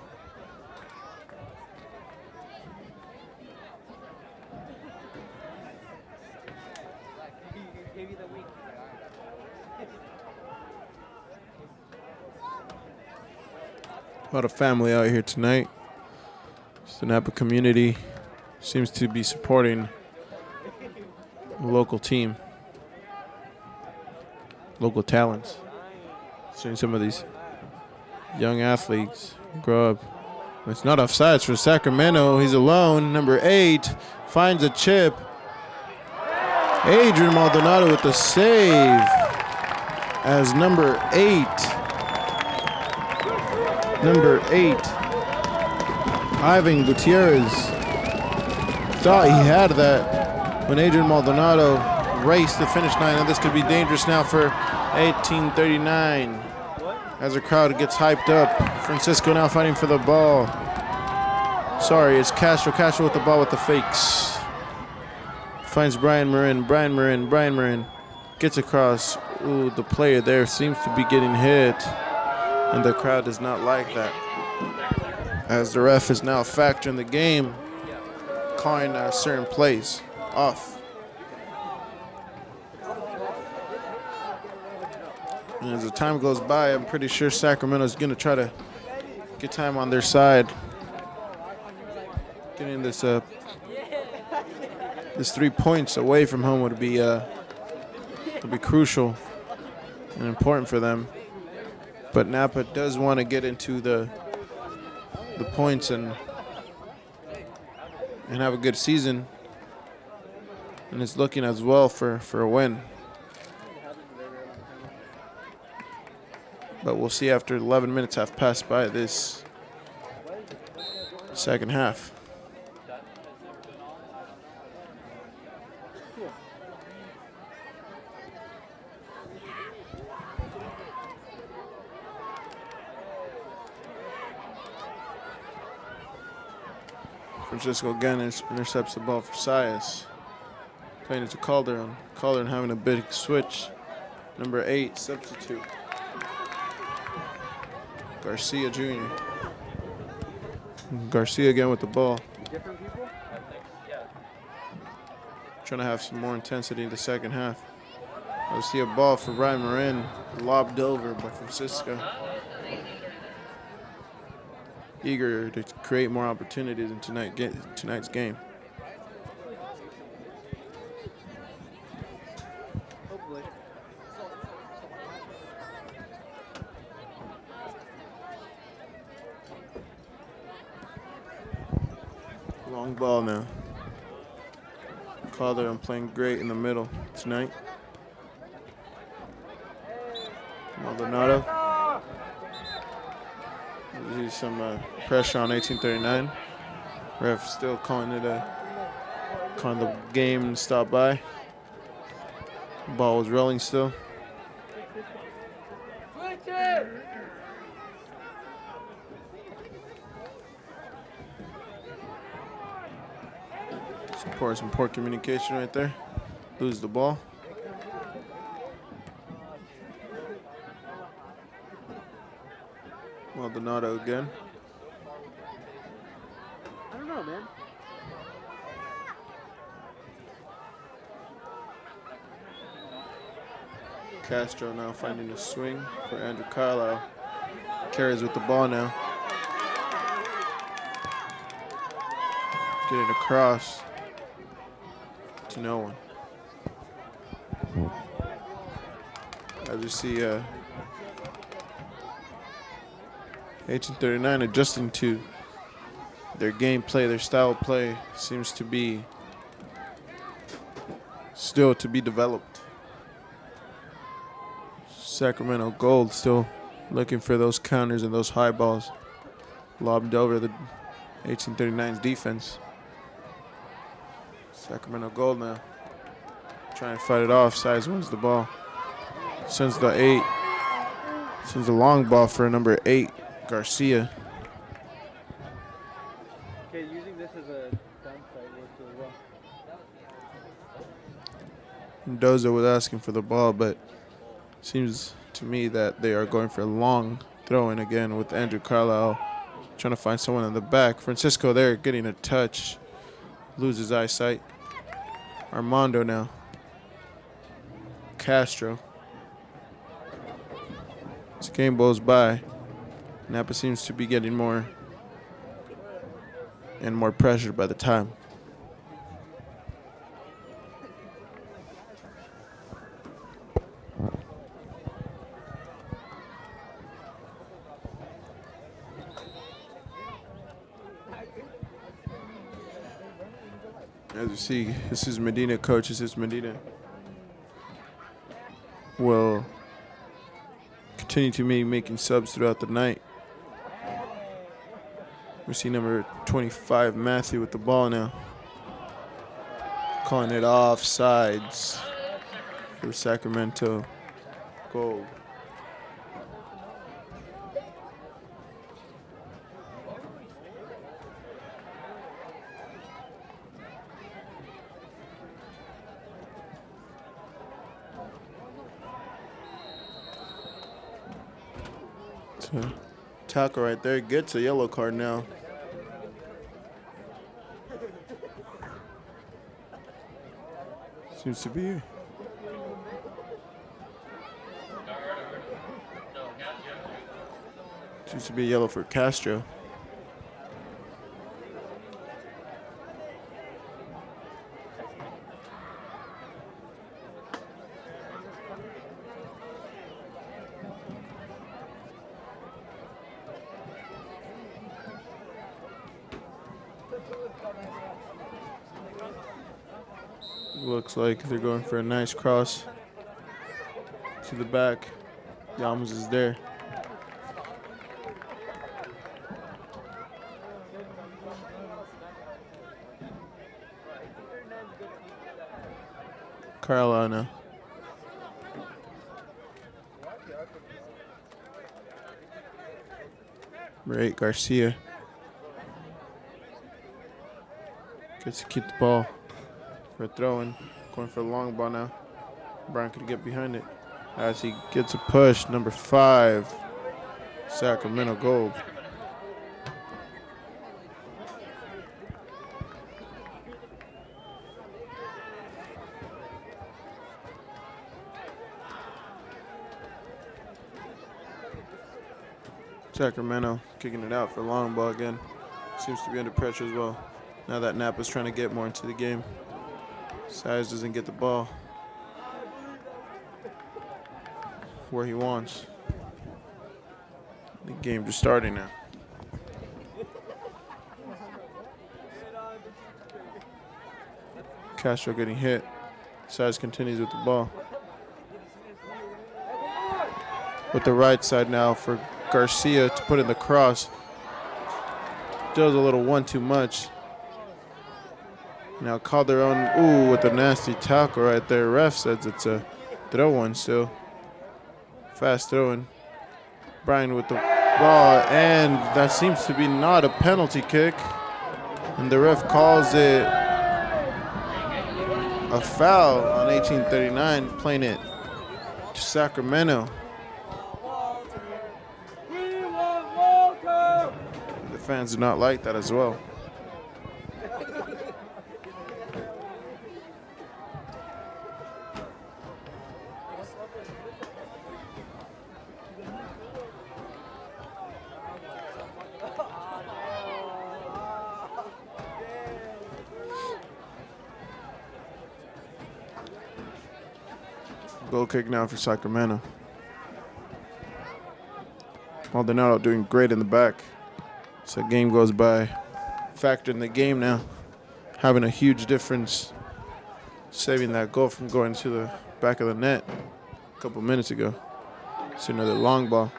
A lot of family out here tonight. The Napa community seems to be supporting the local team, local talents. Seeing some of these young athletes grow up. It's not offsides for Sacramento. He's alone. Number 8 finds a chip. Adrian Maldonado with the save as number 8. Number 8, Ivan Gutierrez, thought he had that when Adrian Maldonado raced the finish line, and this could be dangerous now for 1839. As the crowd gets hyped up, Francisco now fighting for the ball. Sorry, it's Castro. Castro with the ball with the fakes. Finds Brian Marin. Gets across. Ooh, the player there seems to be getting hit. And the crowd does not like that. As the ref is now factoring the game, calling a certain plays off. And as the time goes by, I'm pretty sure Sacramento's going to try to get time on their side. Getting this 3 points away from home would be crucial and important for them. But Napa does want to get into the points and have a good season. And it's looking as well for a win. But we'll see after 11 minutes have passed by this second half. Francisco again intercepts the ball for Sias. Playing it to Calderon. Calderon having a big switch. Number 8, substitute. Garcia Jr. Garcia again with the ball. Trying to have some more intensity in the second half. I see a ball for Brian Marin. Lobbed over by Francisco. Eager to create more opportunities in tonight's game. Long ball now. Calderon playing great in the middle tonight. Maldonado. There's some pressure on 1839. Ref still calling the game and stop by. Ball was rolling still. Some poor communication right there. Lose the ball. Maldonado again. I don't know, man. Castro now finding a swing for Andrew Carlisle. Carries with the ball now. Getting across. to no one. As you see, 1839 adjusting to their gameplay, their style of play seems to be still to be developed. Sacramento Gold still looking for those counters and those high balls lobbed over the 1839's defense. Sacramento Gold now trying to fight it off. Size wins the ball. Sends the 8. Sends the long ball for number 8, Garcia. Okay, using this as a downside works really well. Mendoza was asking for the ball, but seems to me that they are going for a long throw in again with Andrew Carlisle trying to find someone in the back. Francisco there getting a touch. Loses eyesight. Armando now. Castro. This game goes by. Napa seems to be getting more and more pressured by the time. As you see, this is Medina, coach. This is Medina. Will continue to be making subs throughout the night. We see number 25, Matthew, with the ball now. Calling it offsides for Sacramento Gold. Tackle right there, gets a yellow card now. Seems to be yellow for Castro. Looks like they're going for a nice cross to the back. Yamos is there. Carlisle now. Number 8, Garcia. Gets to keep the ball. For throwing, going for the long ball now. Brian could get behind it as he gets a push. Number 5, Sacramento Gold. Sacramento kicking it out for long ball again. Seems to be under pressure as well. Now that Napa's trying to get more into the game. Size doesn't get the ball where he wants. The game just starting now. Castro getting hit. Size continues with the ball. With the right side now for Garcia to put in the cross. Does a little one too much. Now Calderon, ooh, with a nasty tackle right there. Ref says it's a throw one still. Fast throwing. Brian with the ball, and that seems to be not a penalty kick. And the ref calls it a foul on 1839, playing it to Sacramento. The fans do not like that as well. Goal kick now for Sacramento. Maldonado doing great in the back. So game goes by. Factor in the game now. Having a huge difference. Saving that goal from going to the back of the net a couple minutes ago. It's another long ball.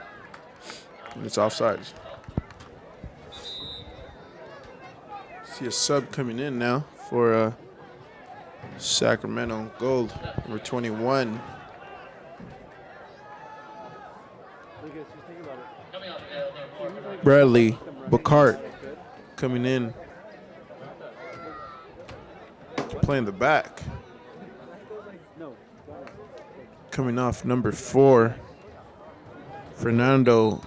And it's offsides. See a sub coming in now for Sacramento Gold, number 21. Bradley Bacart coming in, playing the back. Coming off number 4, Fernando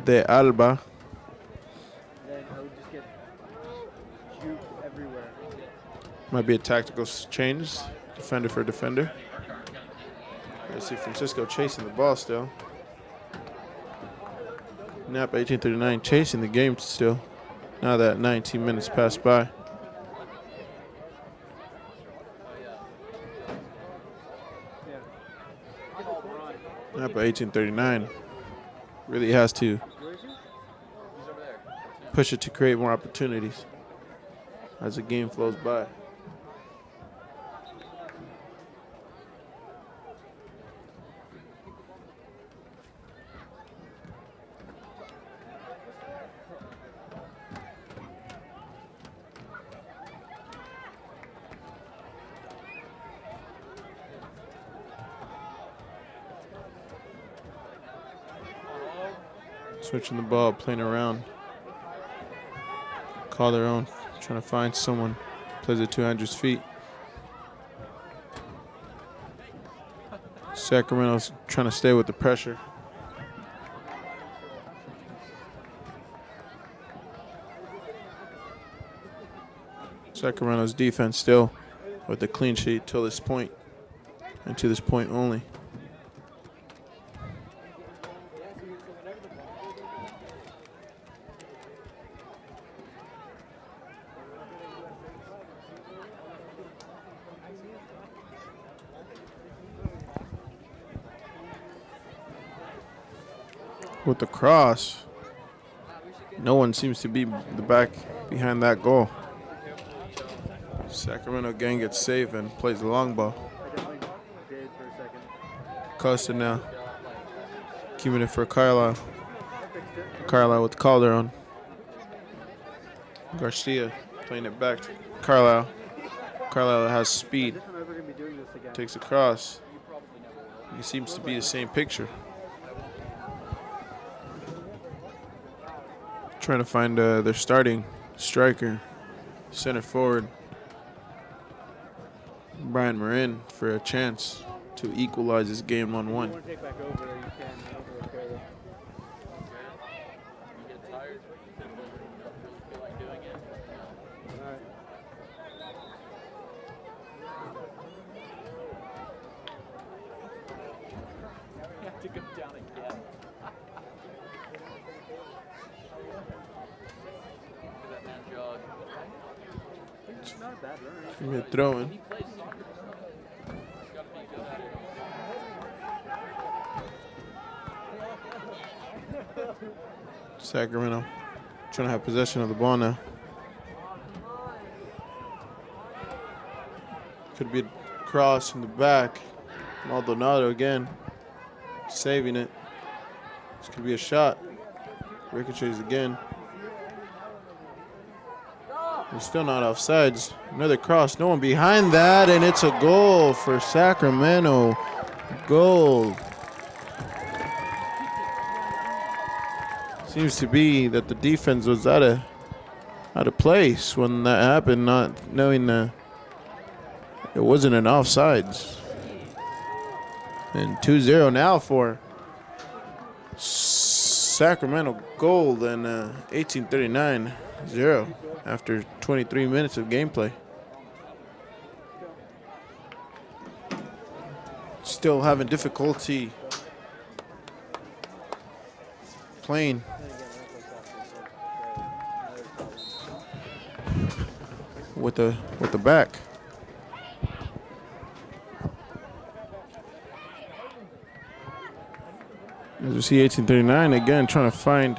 de Alba. Might be a tactical change, defender for defender. I see Francisco chasing the ball still. Napa 1839 chasing the game still. Now that 19 minutes passed by. Napa 1839 really has to push it to create more opportunities as the game flows by. Switching the ball, playing around. Call their own, trying to find someone. Plays it to Andrew's feet. Sacramento's trying to stay with the pressure. Sacramento's defense still with the clean sheet till this point, and to this point only. With the cross, no one seems to be the back behind that goal. Sacramento gang gets saved and plays the long ball. Costa now keeping it for Carlisle. Carlisle with Calderon. Garcia playing it back to Carlisle. Carlisle has speed. Takes a cross. He seems to be the same picture. Trying to find their starting striker, center forward, Brian Marin, for a chance to equalize this game 1-1. We're throwing. Sacramento trying to have possession of the ball now. Could be a cross in the back. Maldonado again, saving it. This could be a shot. Ricochets again. He's still not offsides. Another cross, no one behind that, and it's a goal for Sacramento. Goal. Seems to be that the defense was out of place when that happened, not knowing it wasn't an offsides. And 2-0 now for Sacramento Gold and 1839-0 after 23 minutes of gameplay. Still having difficulty playing. With the back. As we see 1839 again trying to find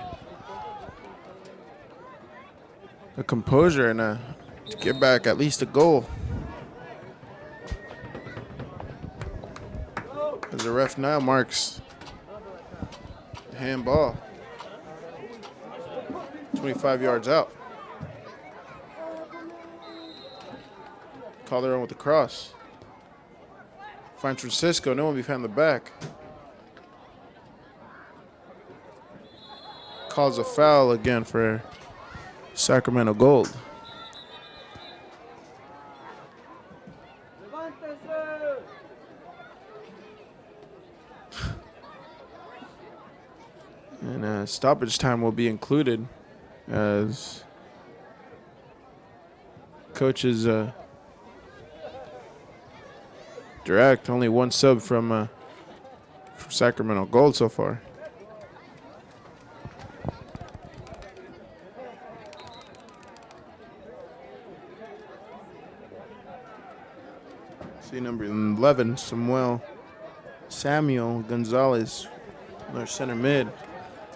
a composure and to get back at least a goal. As the ref now marks the handball 25 yards out. Calderon with the cross. Finds Francisco, no one behind the back. Calls a foul again for Sacramento Gold. And stoppage time will be included as coaches direct. Only one sub from Sacramento Gold so far. See number 11, Samuel Gonzalez, their center mid,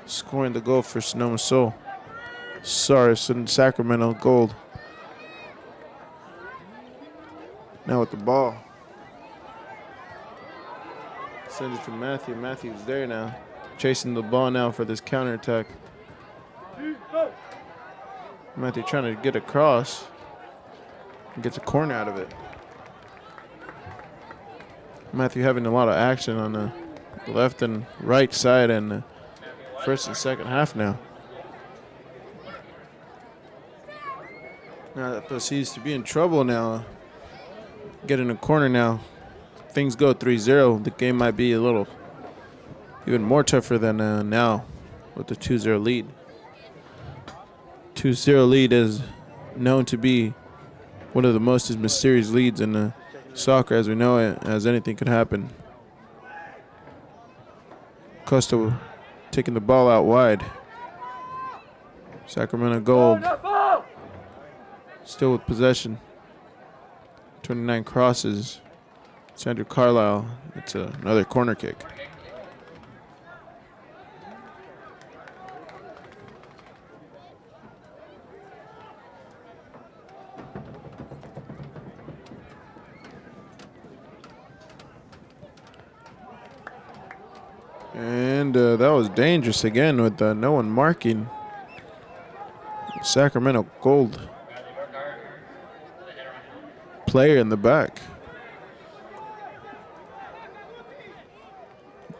scoring the goal for Sonoma Soul. Saris and Sacramento Gold. Now with the ball. Sends it to Matthew. Matthew's there now. Chasing the ball now for this counterattack. Matthew trying to get across. And gets a corner out of it. Matthew having a lot of action on the left and right side and the first and second half now. Now that proceeds to be in trouble now. Getting a corner now. Things go 3-0. The game might be a little even more tougher than now with the 2-0 lead. 2-0 lead is known to be one of the most mysterious leads in soccer as we know it, as anything could happen. Costa taking the ball out wide. Sacramento Gold still with possession. 29 crosses. Sandra Carlisle. It's another corner kick. And that was dangerous again with no one marking. Sacramento Gold player in the back.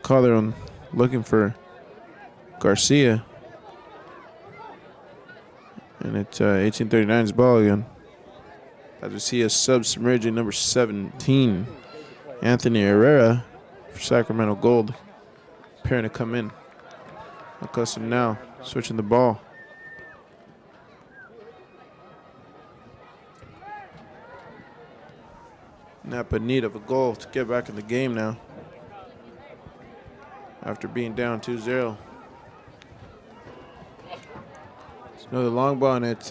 Calderon looking for Garcia. And it's 1839's ball again. As we see a sub-submerging number 17, Anthony Herrera for Sacramento Gold. Preparing to come in. Acosta now switching the ball. Napa in need of a goal to get back in the game now. After being down 2-0. It's another long ball and it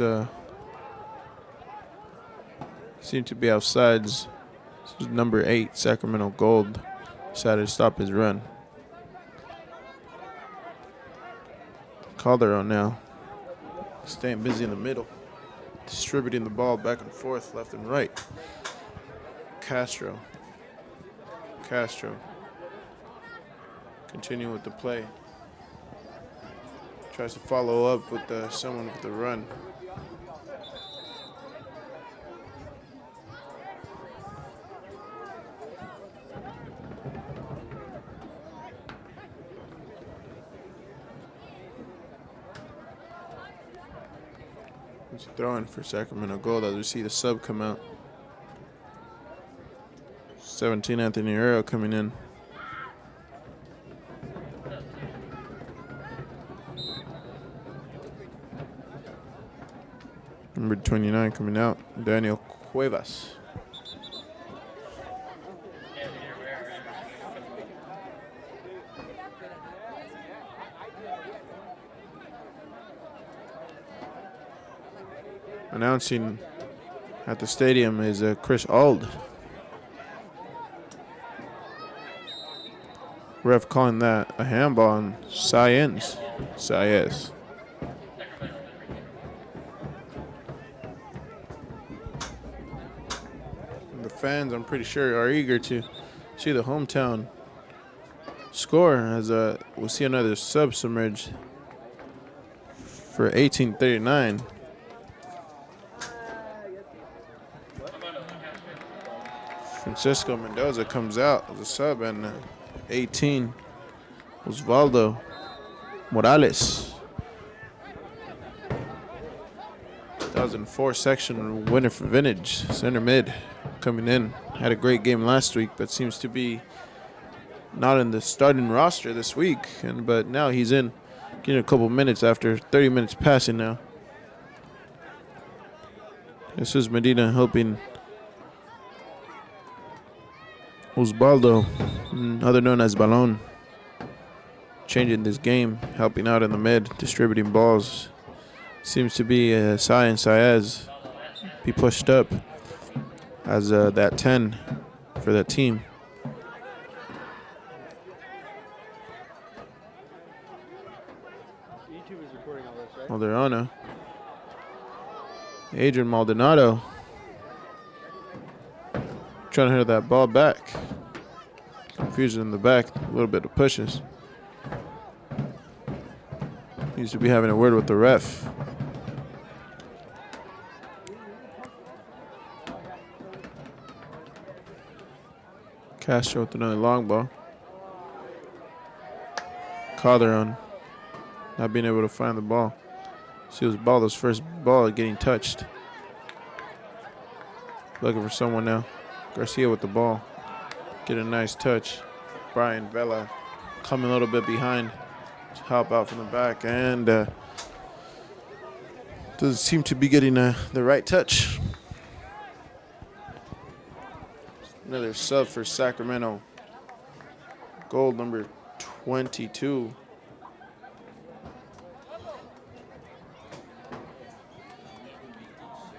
seemed to be offsides. This is number 8, Sacramento Gold. Decided to stop his run. Calderon now staying busy in the middle, distributing the ball back and forth, left and right. Castro continuing with the play. Tries to follow up with someone with the run. He's throwing for Sacramento Gold as we see the sub come out. 17 Anthony Herrera coming in. Number 29 coming out, Daniel Cuevas. Announcing at the stadium is Chris Ald. Ref calling that a handball on Saez. The fans, I'm pretty sure, are eager to see the hometown score as we'll see another sub submerged for 1839. Francisco Mendoza comes out as a sub, and 18, Osvaldo Morales. 2004 section winner for Vintage, center mid, coming in. Had a great game last week, but seems to be not in the starting roster this week. But now he's in, getting a couple minutes after 30 minutes passing now. This is Medina helping Osvaldo, other known as Balon, changing this game, helping out in the mid, distributing balls. Seems to be Sai and Saez be pushed up as that 10 for that team. YouTube is recording all this, right? Alderano. Adrian Maldonado trying to hit that ball back. Confusion in the back, a little bit of pushes. Needs to be having a word with the ref. Castro with another long ball. Calderon not being able to find the ball. See, it was Baldo's first ball getting touched. Looking for someone now. Garcia with the ball. Get a nice touch. Brian Vela coming a little bit behind to help out from the back, and doesn't seem to be getting the right touch. Another sub for Sacramento. Gold number 22.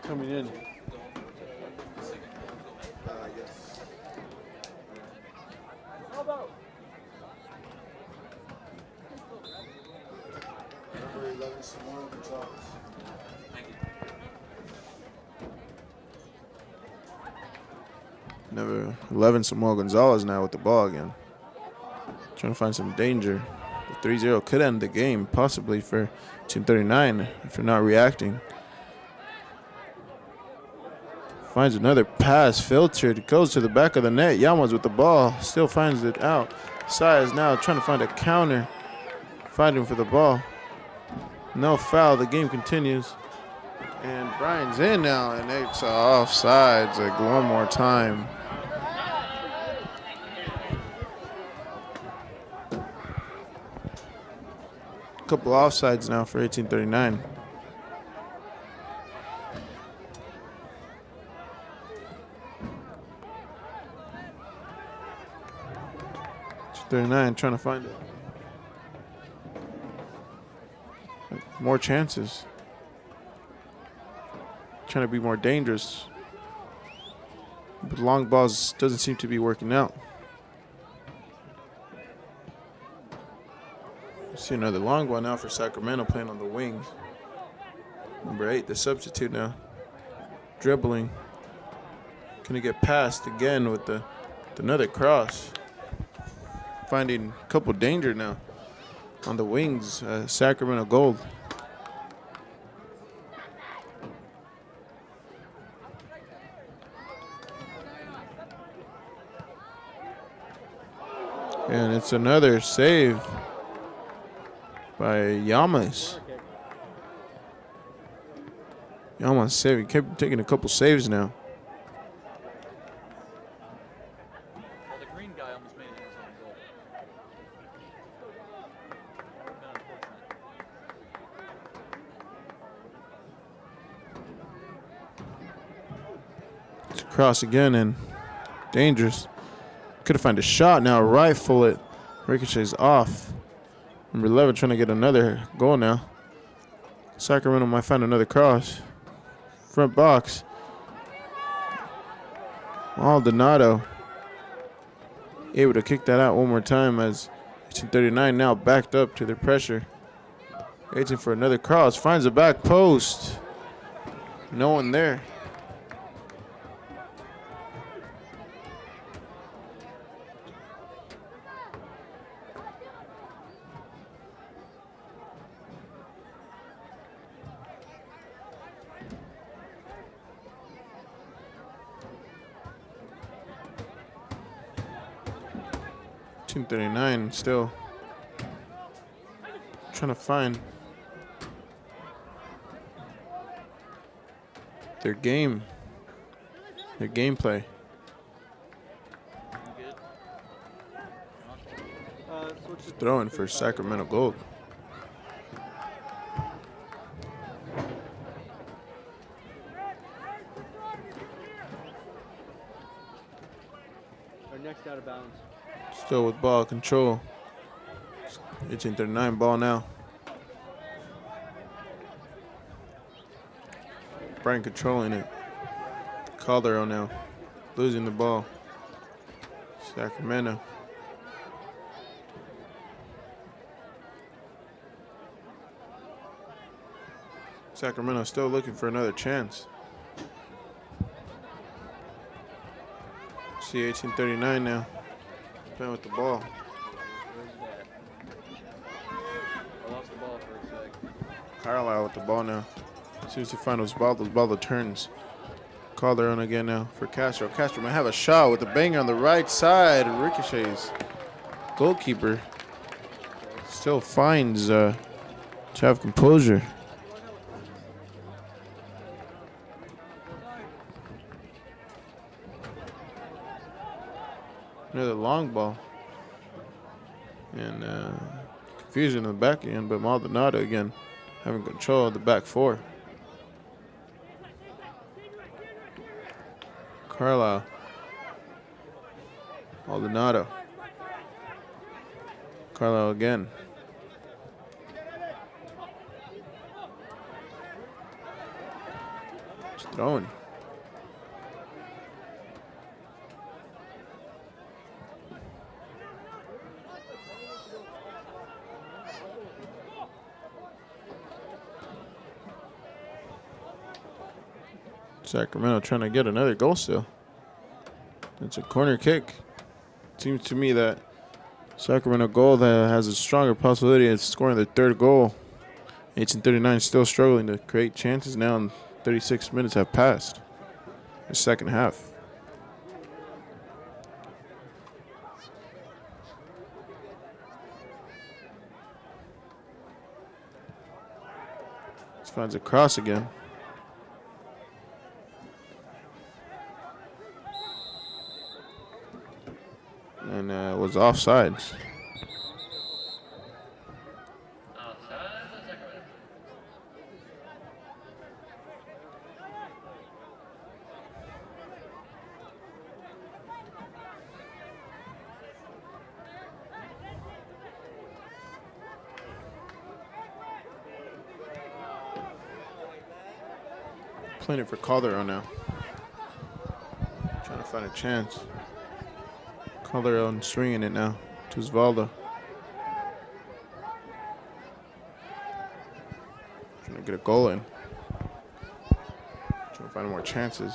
Coming in. Number 11, Samuel Gonzalez now with the ball again. Trying to find some danger. The 3-0 could end the game, possibly for Team 39 if you're not reacting. Finds another pass, filtered, goes to the back of the net. Llamas with the ball, still finds it out. Saez now trying to find a counter, fighting for the ball. No foul, the game continues. And Brian's in now, and it's offsides like one more time. Couple offsides now for 1839. Trying to find it. More chances. Trying to be more dangerous. But long balls doesn't seem to be working out. See another long one now for Sacramento playing on the wing. Number 8, the substitute now. Dribbling. Gonna get past again with another cross. Finding a couple danger now on the wings. Sacramento Gold. And it's another save by Llamas. Llamas saving, kept taking a couple saves now. Well, the green guy almost made it his own goal. Been unfortunate. It's a cross again and dangerous. Could have found a shot now, rifle it. Ricochets off. Number 11 trying to get another goal now. Sacramento might find another cross. Front box. Maldonado. able to kick that out one more time as 1839 now backed up to their pressure. Waiting for another cross. Finds the back post. No one there. Team 39 still trying to find their gameplay. Good. Switch to Throwing for Sacramento Gold. our next out of bounds. Still with ball control. 1839 ball now. Brian controlling it. Calderon now losing the ball. Sacramento. Sacramento still looking for another chance. See 1839 now. Playing with the ball. Where's that? I lost the ball for a sec. Carlisle with the ball now. Seems to find those ball turns. Calderon again now for Castro. Castro might have a shot with a banger on the right side. Ricochets. Goalkeeper still finds to have composure. Another long ball. And confusion in the back end, but Maldonado again having control of the back four. Carlisle. Maldonado. Carlisle again. Just throwing. Sacramento trying to get another goal still. It's a corner kick. Seems to me that Sacramento Gold has a stronger possibility of scoring their third goal. 1839 still struggling to create chances now, and 36 minutes have passed. The second half. Finds a cross again. And was offsides. Outside the Sacramento. Playing it for Calderon now. Trying to find a chance. Calderon swinging it now to Osvaldo. Trying to get a goal in. Trying to find more chances.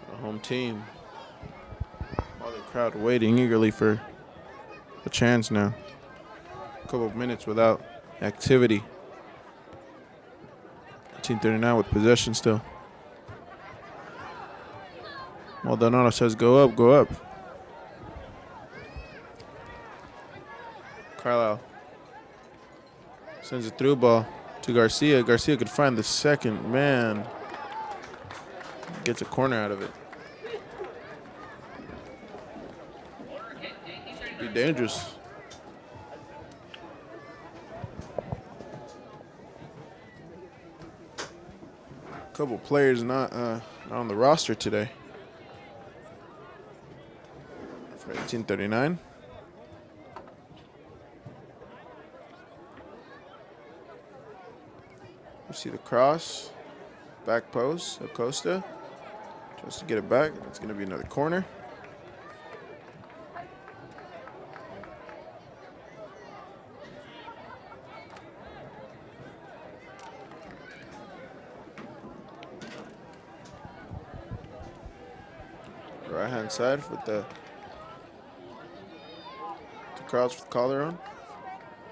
The home team. All the crowd waiting eagerly for a chance now. A couple of minutes without activity. 1839 with possession still. Maldonado says go up, go up. Carlisle sends a through ball to Garcia. Garcia could find the second man. Gets a corner out of it. Be dangerous. Couple players not on the roster today. For 1839. You see the cross, back post, Acosta. Tries to get it back. It's going to be another corner. Right hand side with the crouch with the collar on.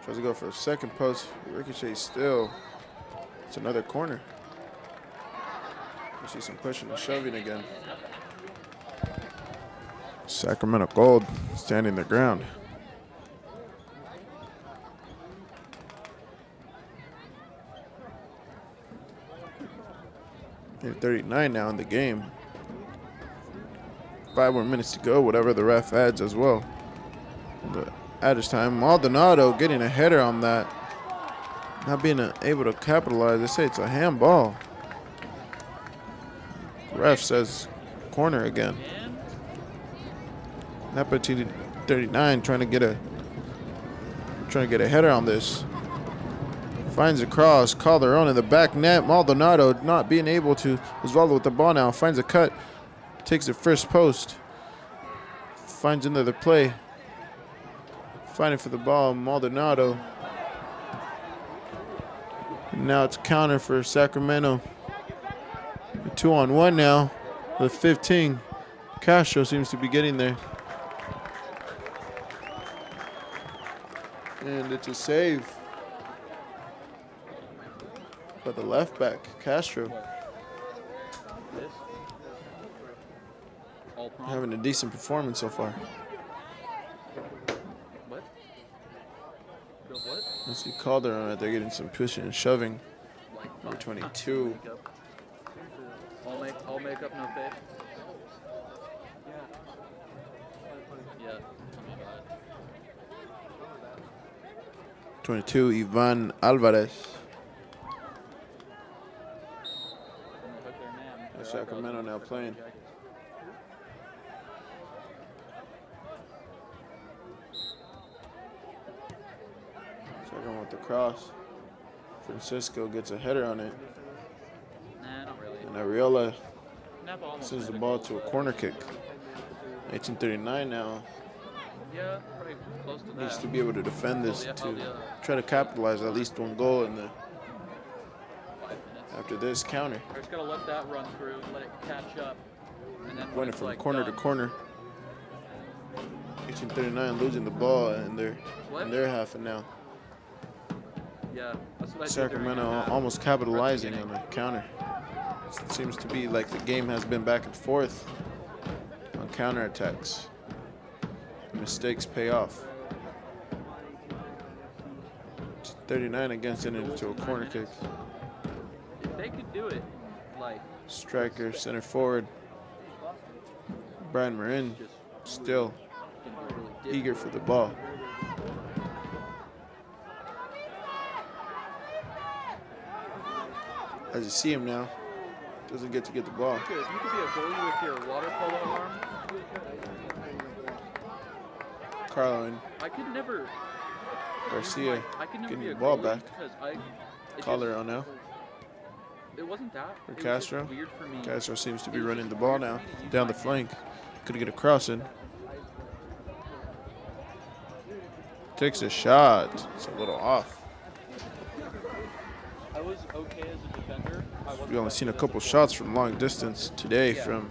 Tries to go for a second post. Ricochet still. It's another corner. You see some pushing and shoving again. Sacramento Gold standing their ground. They're 39 now in the game. 5 more minutes to go, whatever the ref adds as well. The added time. Maldonado getting a header on that. Not being able to capitalize. They say it's a handball. Ref says corner again. Napa 39 trying to get a header on this. Finds a cross. Calderon in the back net. Maldonado not being able to. Osvaldo with the ball now. Finds a cut. Takes the first post. Finds another play. Fighting for the ball. Maldonado. And now it's counter for Sacramento. 2-on-1 now with 15. Castro seems to be getting there. And it's a save by the left back, Castro. This? All prompt? Having a decent performance so far. What? The what? I see Calderon out there getting some pushing and shoving. Number 22. I'll make up no face. Yeah, tell me about it. 22, Ivan Alvarez. Sacramento now playing. Second with the cross. Francisco gets a header on it. Nah, not really. And Ariola Napa almost sends the made ball goal, to a but- corner kick. 1839 now. Yeah, probably close to that. Needs to be able to defend this Oh, to yeah. try to capitalize at least one goal in the 5 minutes. after this counter. We're just gonna let that run through, let it catch up, and then when Running it's from like corner done, to corner. 1839 losing the ball in What? their half, and now Yeah, that's what I did during Sacramento half. almost capitalizing beginning. on a counter. It seems to be like the game has been back and forth on counterattacks. Mistakes pay off. 39 against it into a corner kick. If they could do it, like Striker, center forward. Brian Marin just still can be really different. eager for the ball. As you see him now, doesn't get to get the ball. You could be a goalie with your water polo arm. Carlo I could never. Garcia I could never getting be a the ball goalie back. because it Collar just- on now. It wasn't that. For It was Castro. just weird for me. Castro seems to be It was running just the ball weird for now. me to use Down my the flank. Could get a cross in. Takes a shot. It's a little off. I was okay as a defender. We've only seen a couple shots from long distance today Yeah. from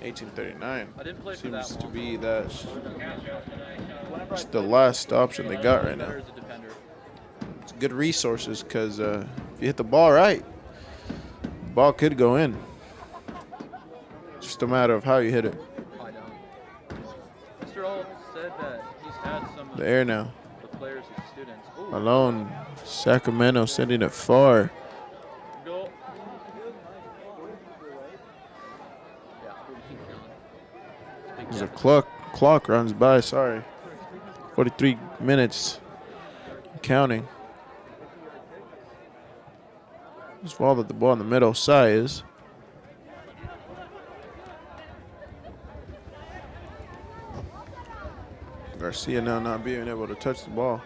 1839. I didn't play for that Seems to long. be that Whenever it's I the played, last option they I got was right now. better as a defender. It's good resources because if you hit the ball right, the ball could go in. Just a matter of how you hit it. I don't. Mr. Alt said that he's had some of The air now. the players as students. Ooh, Alone. Sacramento sending it far. goal. Yeah, keep going. There's a clock runs by, sorry. 43 minutes. Counting. Osvaldo at the ball in the middle. Saez. Garcia now not being able to touch the ball.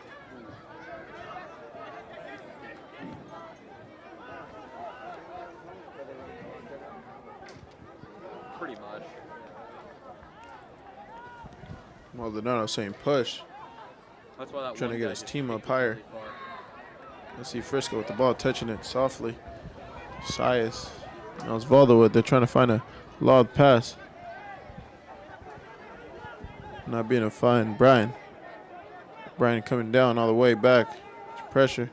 Pretty much. Maldonado saying push. That's why that Trying one to get guy his just team kicked up higher. really far. Let's see Frisco with the ball, touching it softly. Sias. And Osvaldo, they're trying to find a lob pass. Not being a fine. Brian. Brian coming down all the way back. Pressure.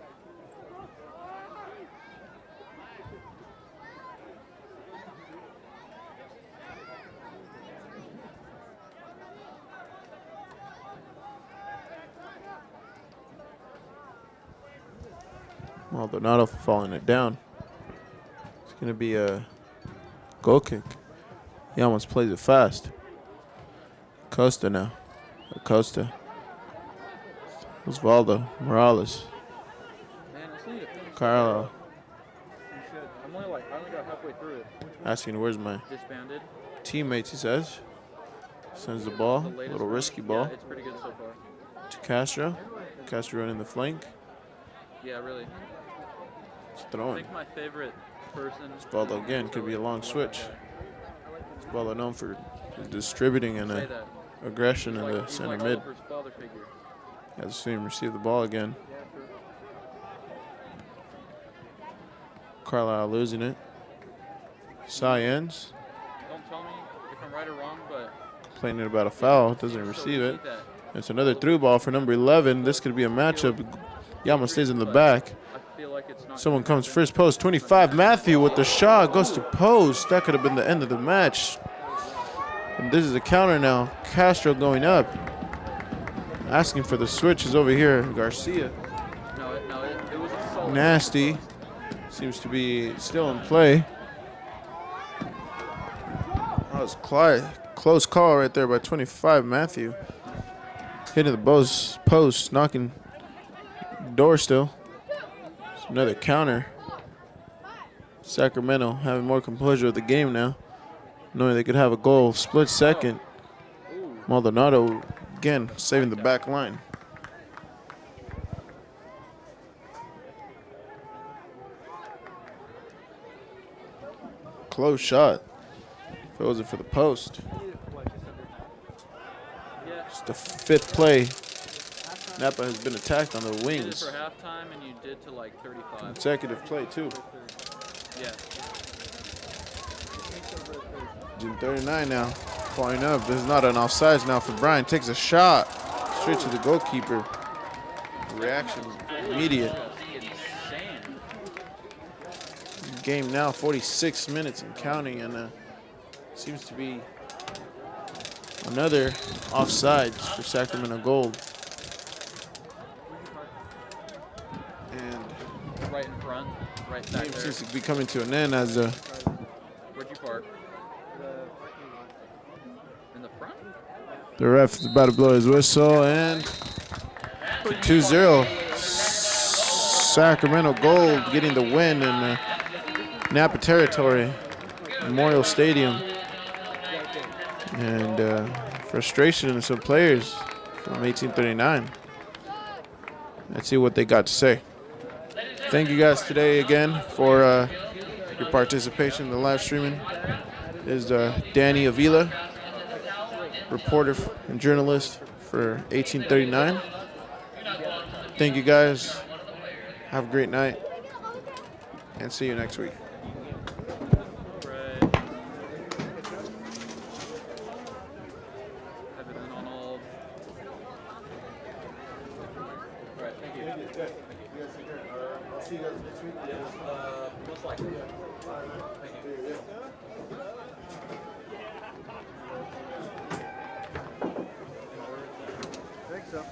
Maldonado falling it down. It's going to be a goal kick. He almost plays it fast. Costa now. Acosta. Osvaldo. Morales. Man, I still need to finish Carlo. You should. I only got halfway through it. Asking where's my Disbanded. teammates, he says. Sends the ball. The A latest little one. risky ball. Yeah, it's pretty good so far. To Castro. Castro running the flank. Yeah, really. It's I throwing. think my favorite person. Osvaldo again. Could be a long switch. Osvaldo known for his distributing and Say that. aggression He's in like, the he's center like mid. Oliver's father figure. Has seen him receive the ball again. Carlisle losing it. Sayens Don't tell me if I'm right or wrong, but complaining about a foul. Doesn't so receive we it. need that. It's another through ball for number 11. This could be a matchup. Yama stays in the back. I feel like it's not. Someone gonna comes happen. first post. 25 Matthew with the shot. Goes to post. That could have been the end of the match. And this is a counter now. Castro going up. Asking for the switch is over here. Garcia. No, it was a solid. Nasty. Seems to be still in play. That was close call right there by 25 Matthew. Hitting the post, knocking door still. It's another counter. Sacramento having more composure of the game now, knowing they could have a goal split second. Maldonado again saving the back line. Close shot. If it wasn't for the post. Yeah. It's the fifth play. Napa has been attacked on the You did it wings. for halftime, and you did to like 35. Consecutive play too. Yeah. June 39 now. Falling up. There's not an offsides now for Brian. Takes a shot. Straight to the goalkeeper. Reaction immediate. Insane. Game now 46 minutes and counting, and seems to be another offsides for Sacramento Gold. And Right in front. Right back game there. seems to be coming to an end as Where'd you park? In the front? the ref is about to blow his whistle, and 2-0. Sacramento Gold getting the win in Napa territory, Memorial Stadium. And frustration in some players from 1839. Let's see what they got to say. Thank you guys today again for your participation in the live streaming. This is Danny Avila, reporter and journalist for 1839. Thank you guys. Have a great night, and see you next week. Right. Have it been on all? Right, thank you. I'll see you guys next week. Most likely. Thank you. I think so.